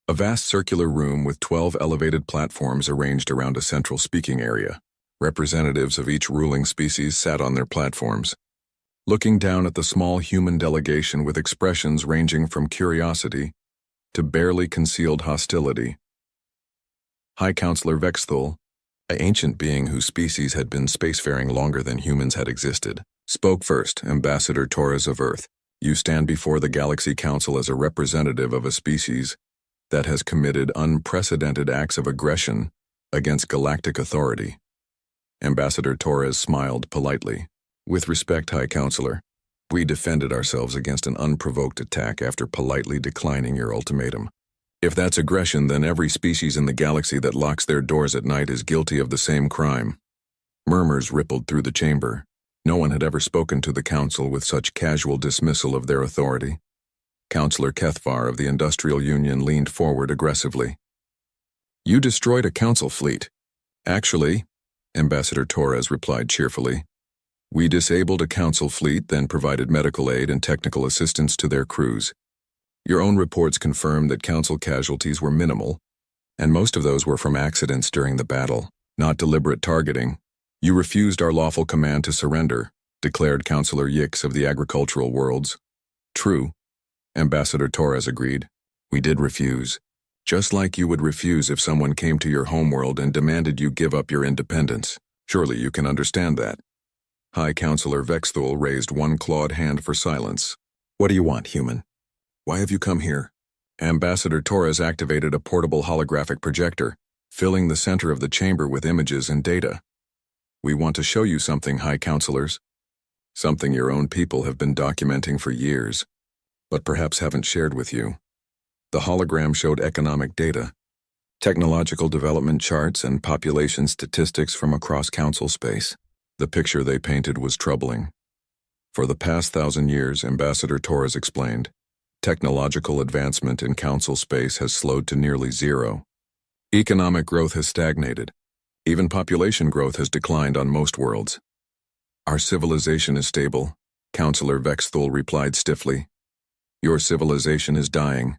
a vast circular room with 12 elevated platforms arranged around a central speaking area. Representatives of each ruling species sat on their platforms, looking down at the small human delegation with expressions ranging from curiosity to barely concealed hostility. High Counselor Vexthul, an ancient being whose species had been spacefaring longer than humans had existed, spoke first. Ambassador Torres of Earth, you stand before the Galaxy Council as a representative of a species that has committed unprecedented acts of aggression against galactic authority. Ambassador Torres smiled politely. With respect, High Counselor, we defended ourselves against an unprovoked attack after politely declining your ultimatum. If that's aggression, then every species in the galaxy that locks their doors at night is guilty of the same crime. Murmurs rippled through the chamber. No one had ever spoken to the Council with such casual dismissal of their authority. Councillor Kethvar of the Industrial Union leaned forward aggressively. You destroyed a council fleet. Actually, Ambassador Torres replied cheerfully, we disabled a council fleet, then provided medical aid and technical assistance to their crews. Your own reports confirm that council casualties were minimal, and most of those were from accidents during the battle, not deliberate targeting. You refused our lawful command to surrender, declared Councillor Yix of the Agricultural Worlds. True, Ambassador Torres agreed. We did refuse. Just like you would refuse if someone came to your homeworld and demanded you give up your independence. Surely you can understand that. High Counselor Vexthul raised one clawed hand for silence. What do you want, human? Why have you come here? Ambassador Torres activated a portable holographic projector, filling the center of the chamber with images and data. We want to show you something, High Counselors. Something your own people have been documenting for years, but perhaps haven't shared with you. The hologram showed economic data, technological development charts, and population statistics from across council space. The picture they painted was troubling. For the past 1,000 years, Ambassador Torres explained, technological advancement in council space has slowed to nearly zero. Economic growth has stagnated. Even population growth has declined on most worlds. Our civilization is stable, Councillor Vexthul replied stiffly. Your civilization is dying,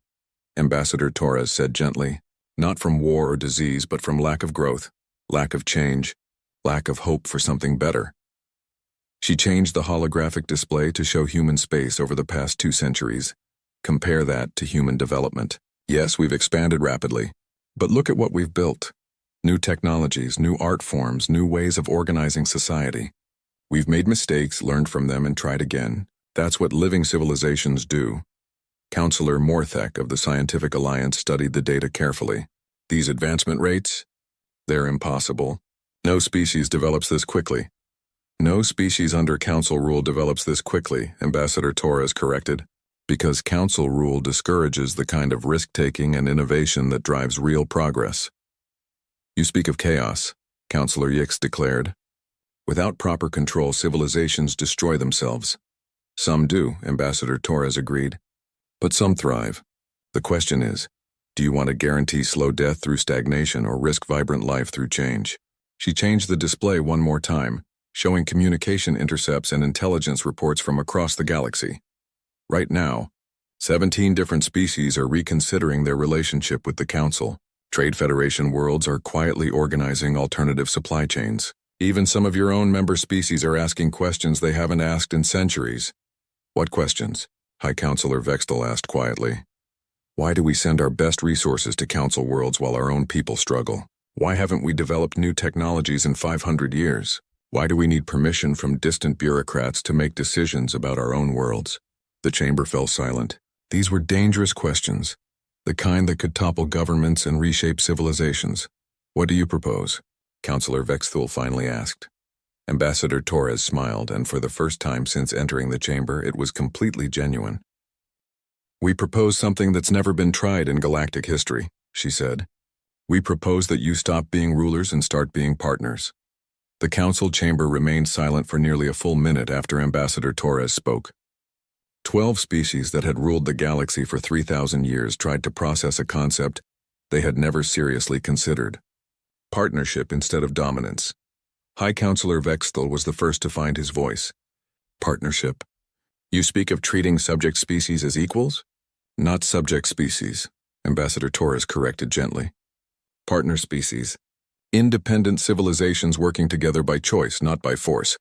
Ambassador Torres said gently, not from war or disease, but from lack of growth, lack of change, lack of hope for something better. She changed the holographic display to show human space over the past 2 centuries. Compare that to human development. Yes, we've expanded rapidly, but look at what we've built. New technologies, new art forms, new ways of organizing society. We've made mistakes, learned from them, and tried again. That's what living civilizations do. Councillor Morthek of the Scientific Alliance studied the data carefully. These advancement rates? They're impossible. No species develops this quickly. No species under council rule develops this quickly, Ambassador Torres corrected, because council rule discourages the kind of risk-taking and innovation that drives real progress. You speak of chaos, Councillor Yix declared. Without proper control, civilizations destroy themselves. Some do, Ambassador Torres agreed. But some thrive. The question is, do you want to guarantee slow death through stagnation or risk vibrant life through change? She changed the display one more time, showing communication intercepts and intelligence reports from across the galaxy. Right now, 17 different species are reconsidering their relationship with the Council. Trade Federation worlds are quietly organizing alternative supply chains. Even some of your own member species are asking questions they haven't asked in centuries. What questions? High Counselor Vextel asked quietly. Why do we send our best resources to Council worlds while our own people struggle? Why haven't we developed new technologies in 500 years? Why do we need permission from distant bureaucrats to make decisions about our own worlds? The chamber fell silent. These were dangerous questions, the kind that could topple governments and reshape civilizations. What do you propose? Counselor Vexthul finally asked. Ambassador Torres smiled, and for the first time since entering the chamber, it was completely genuine. We propose something that's never been tried in galactic history, she said. We propose that you stop being rulers and start being partners. The council chamber remained silent for nearly a full minute after Ambassador Torres spoke. 12 species that had ruled the galaxy for 3,000 years tried to process a concept they had never seriously considered. Partnership instead of dominance. High Counselor Vexthul was the first to find his voice. Partnership. You speak of treating subject species as equals? Not subject species, Ambassador Torres corrected gently. Partner species. Independent civilizations working together by choice, not by force.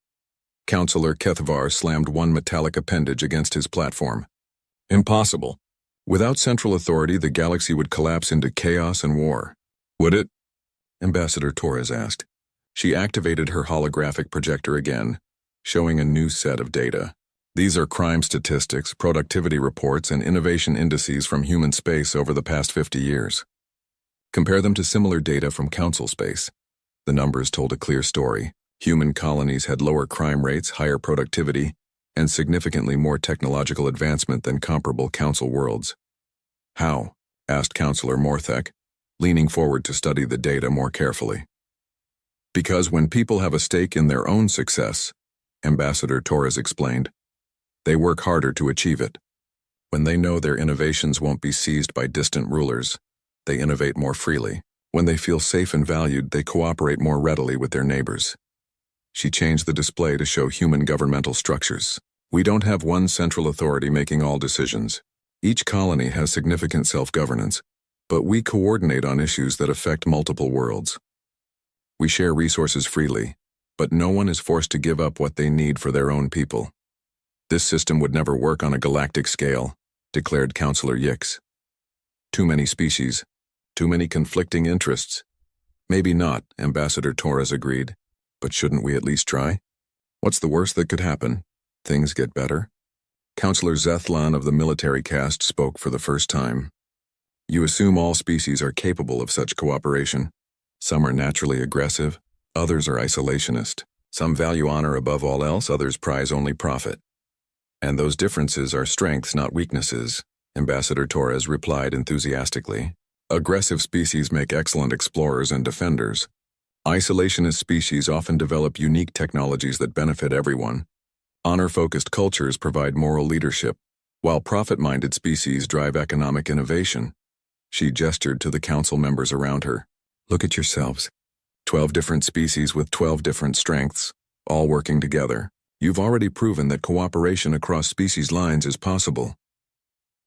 Counselor Kethvar slammed one metallic appendage against his platform. Impossible. Without central authority, the galaxy would collapse into chaos and war. Would it? Ambassador Torres asked. She activated her holographic projector again, showing a new set of data. These are crime statistics, productivity reports, and innovation indices from human space over the past 50 years. Compare them to similar data from Council space. The numbers told a clear story. Human colonies had lower crime rates, higher productivity, and significantly more technological advancement than comparable Council worlds. How? Asked Counselor Morthek, leaning forward to study the data more carefully. Because when people have a stake in their own success, Ambassador Torres explained, they work harder to achieve it. When they know their innovations won't be seized by distant rulers, they innovate more freely. When they feel safe and valued, they cooperate more readily with their neighbors. She changed the display to show human governmental structures. We don't have one central authority making all decisions. Each colony has significant self-governance, but we coordinate on issues that affect multiple worlds. We share resources freely, but no one is forced to give up what they need for their own people. This system would never work on a galactic scale, declared Counselor Yix. Too many species, too many conflicting interests. Maybe not, Ambassador Torres agreed. But shouldn't we at least try? What's the worst that could happen? Things get better? Counselor Zethlan of the military caste spoke for the first time. You assume all species are capable of such cooperation. Some are naturally aggressive, others are isolationist. Some value honor above all else, others prize only profit. And those differences are strengths, not weaknesses, Ambassador Torres replied enthusiastically. Aggressive species make excellent explorers and defenders. Isolationist species often develop unique technologies that benefit everyone. Honor-focused cultures provide moral leadership, while profit-minded species drive economic innovation. She gestured to the council members around her. Look at yourselves. 12 different species with 12 different strengths, all working together. You've already proven that cooperation across species lines is possible.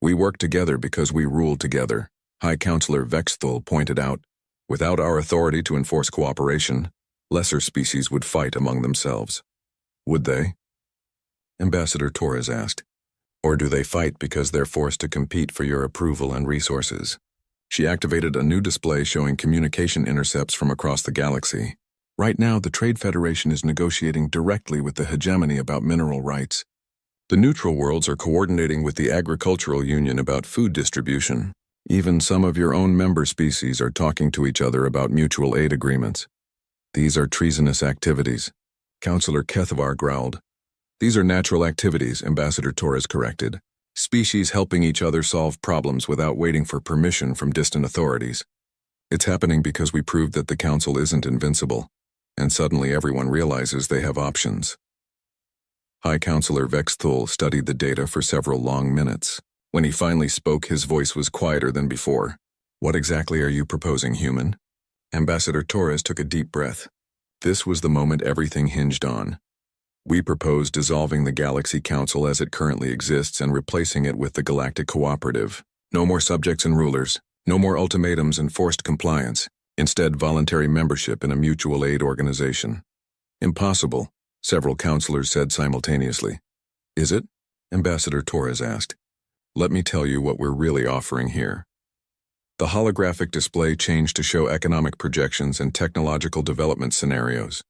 We work together because we rule together, High Counselor Vexthul pointed out. Without our authority to enforce cooperation, lesser species would fight among themselves. Would they? Ambassador Torres asked. Or do they fight because they're forced to compete for your approval and resources? She activated a new display showing communication intercepts from across the galaxy. Right now, the Trade Federation is negotiating directly with the hegemony about mineral rights. The neutral worlds are coordinating with the Agricultural Union about food distribution. Even some of your own member species are talking to each other about mutual aid agreements. These are treasonous activities. Counselor Kethvar growled. These are natural activities, Ambassador Torres corrected. Species helping each other solve problems without waiting for permission from distant authorities. It's happening because we proved that the Council isn't invincible, and suddenly everyone realizes they have options. High Counselor Vexthul studied the data for several long minutes. When he finally spoke, his voice was quieter than before. What exactly are you proposing, human? Ambassador Torres took a deep breath. This was the moment everything hinged on. We proposed dissolving the Galaxy Council as it currently exists and replacing it with the Galactic Cooperative. No more subjects and rulers, no more ultimatums and forced compliance, instead voluntary membership in a mutual aid organization. Impossible, several counselors said simultaneously. Is it? Ambassador Torres asked. Let me tell you what we're really offering here. The holographic display changed to show economic projections and technological development scenarios.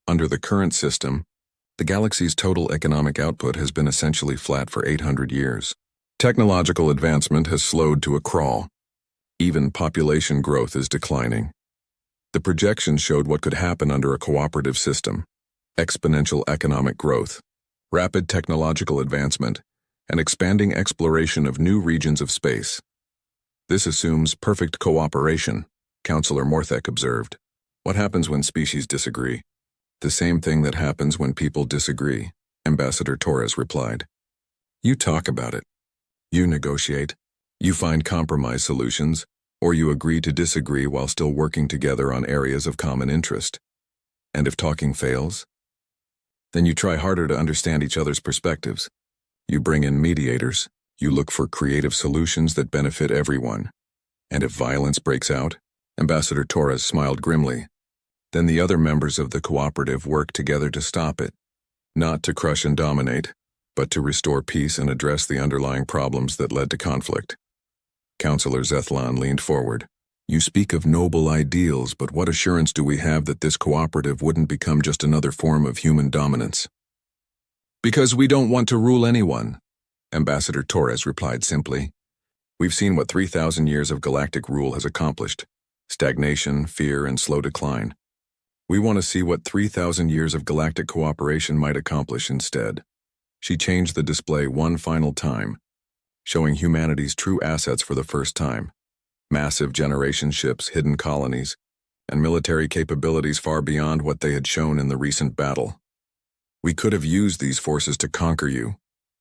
Under the current system, the galaxy's total economic output has been essentially flat for 800 years. Technological advancement has slowed to a crawl. Even population growth is declining. The projections showed what could happen under a cooperative system: exponential economic growth, rapid technological advancement, and expanding exploration of new regions of space. This assumes perfect cooperation, Counselor Morthek observed. What happens when species disagree? The same thing that happens when people disagree, Ambassador Torres replied. You talk about it. You negotiate. You find compromise solutions, or you agree to disagree while still working together on areas of common interest. And if talking fails? Then you try harder to understand each other's perspectives. You bring in mediators. You look for creative solutions that benefit everyone. And if violence breaks out, Ambassador Torres smiled grimly, then the other members of the cooperative work together to stop it, not to crush and dominate, but to restore peace and address the underlying problems that led to conflict. Counselor Zethlon leaned forward. You speak of noble ideals, but what assurance do we have that this cooperative wouldn't become just another form of human dominance? Because we don't want to rule anyone, Ambassador Torres replied simply. We've seen what 3,000 years of galactic rule has accomplished: stagnation, fear, and slow decline. We want to see what 3,000 years of galactic cooperation might accomplish instead. She changed the display one final time, showing humanity's true assets for the first time: massive generation ships, hidden colonies, and military capabilities far beyond what they had shown in the recent battle. We could have used these forces to conquer you,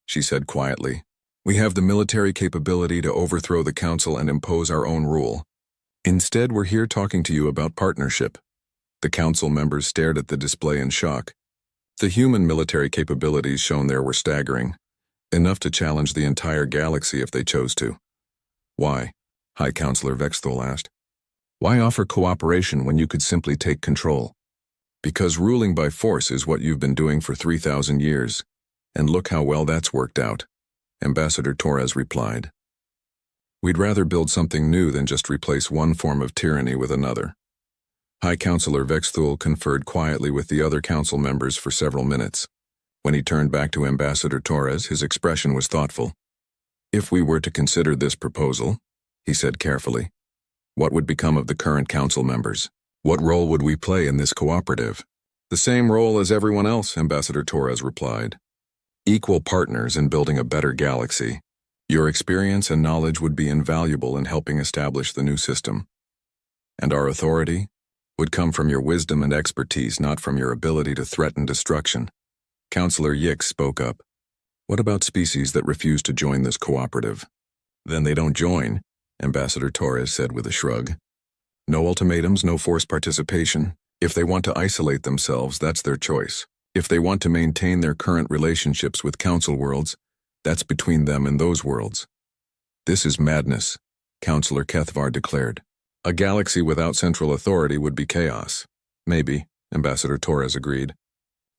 she said quietly. We have the military capability to overthrow the Council and impose our own rule. Instead, we're here talking to you about partnership. The Council members stared at the display in shock. The human military capabilities shown there were staggering, enough to challenge the entire galaxy if they chose to. Why? High Counselor Vexthul asked. Why offer cooperation when you could simply take control? Because ruling by force is what you've been doing for 3,000 years, and look how well that's worked out, Ambassador Torres replied. We'd rather build something new than just replace one form of tyranny with another. High Counselor Vexthul conferred quietly with the other council members for several minutes. When he turned back to Ambassador Torres, his expression was thoughtful. If we were to consider this proposal, he said carefully, what would become of the current council members? What role would we play in this cooperative? The same role as everyone else, Ambassador Torres replied. Equal partners in building a better galaxy. Your experience and knowledge would be invaluable in helping establish the new system. And our authority would come from your wisdom and expertise, not from your ability to threaten destruction. Counselor Yix spoke up. What about species that refuse to join this cooperative? Then they don't join, Ambassador Torres said with a shrug. No ultimatums, no forced participation. If they want to isolate themselves, that's their choice. If they want to maintain their current relationships with council worlds, that's between them and those worlds. This is madness, Counselor Kethvar declared. A galaxy without central authority would be chaos. Maybe, Ambassador Torres agreed.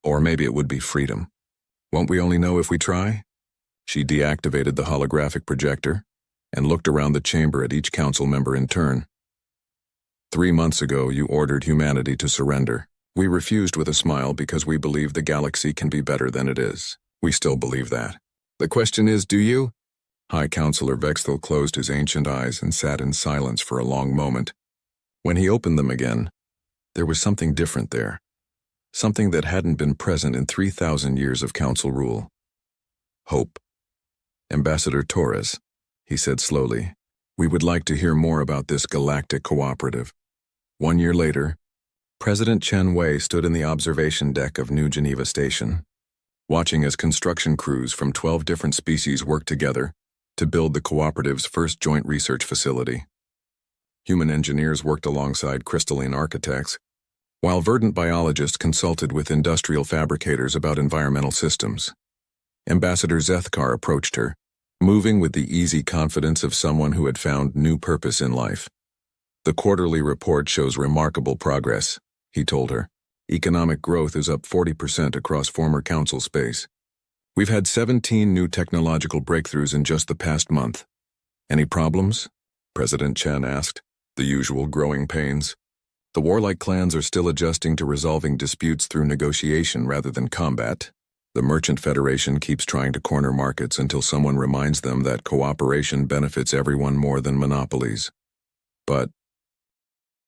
Or maybe it would be freedom. Won't we only know if we try? She deactivated the holographic projector and looked around the chamber at each council member in turn. 3 months ago, you ordered humanity to surrender. We refused with a smile because we believe the galaxy can be better than it is. We still believe that. The question is, do you? High Counselor Vexthul closed his ancient eyes and sat in silence for a long moment. When he opened them again, there was something different there. Something that hadn't been present in 3,000 years of council rule. Hope. Ambassador Torres, he said slowly, we would like to hear more about this galactic cooperative. 1 year later, President Chen Wei stood in the observation deck of New Geneva Station, watching as construction crews from 12 different species worked together to build the cooperative's first joint research facility. Human engineers worked alongside crystalline architects, while verdant biologists consulted with industrial fabricators about environmental systems. Ambassador Zethkar approached her, moving with the easy confidence of someone who had found new purpose in life. "The quarterly report shows remarkable progress," he told her. "Economic growth is up 40% across former council space. We've had 17 new technological breakthroughs in just the past month." "Any problems?" President Chen asked. "The usual growing pains. The warlike clans are still adjusting to resolving disputes through negotiation rather than combat. The Merchant Federation keeps trying to corner markets until someone reminds them that cooperation benefits everyone more than monopolies. But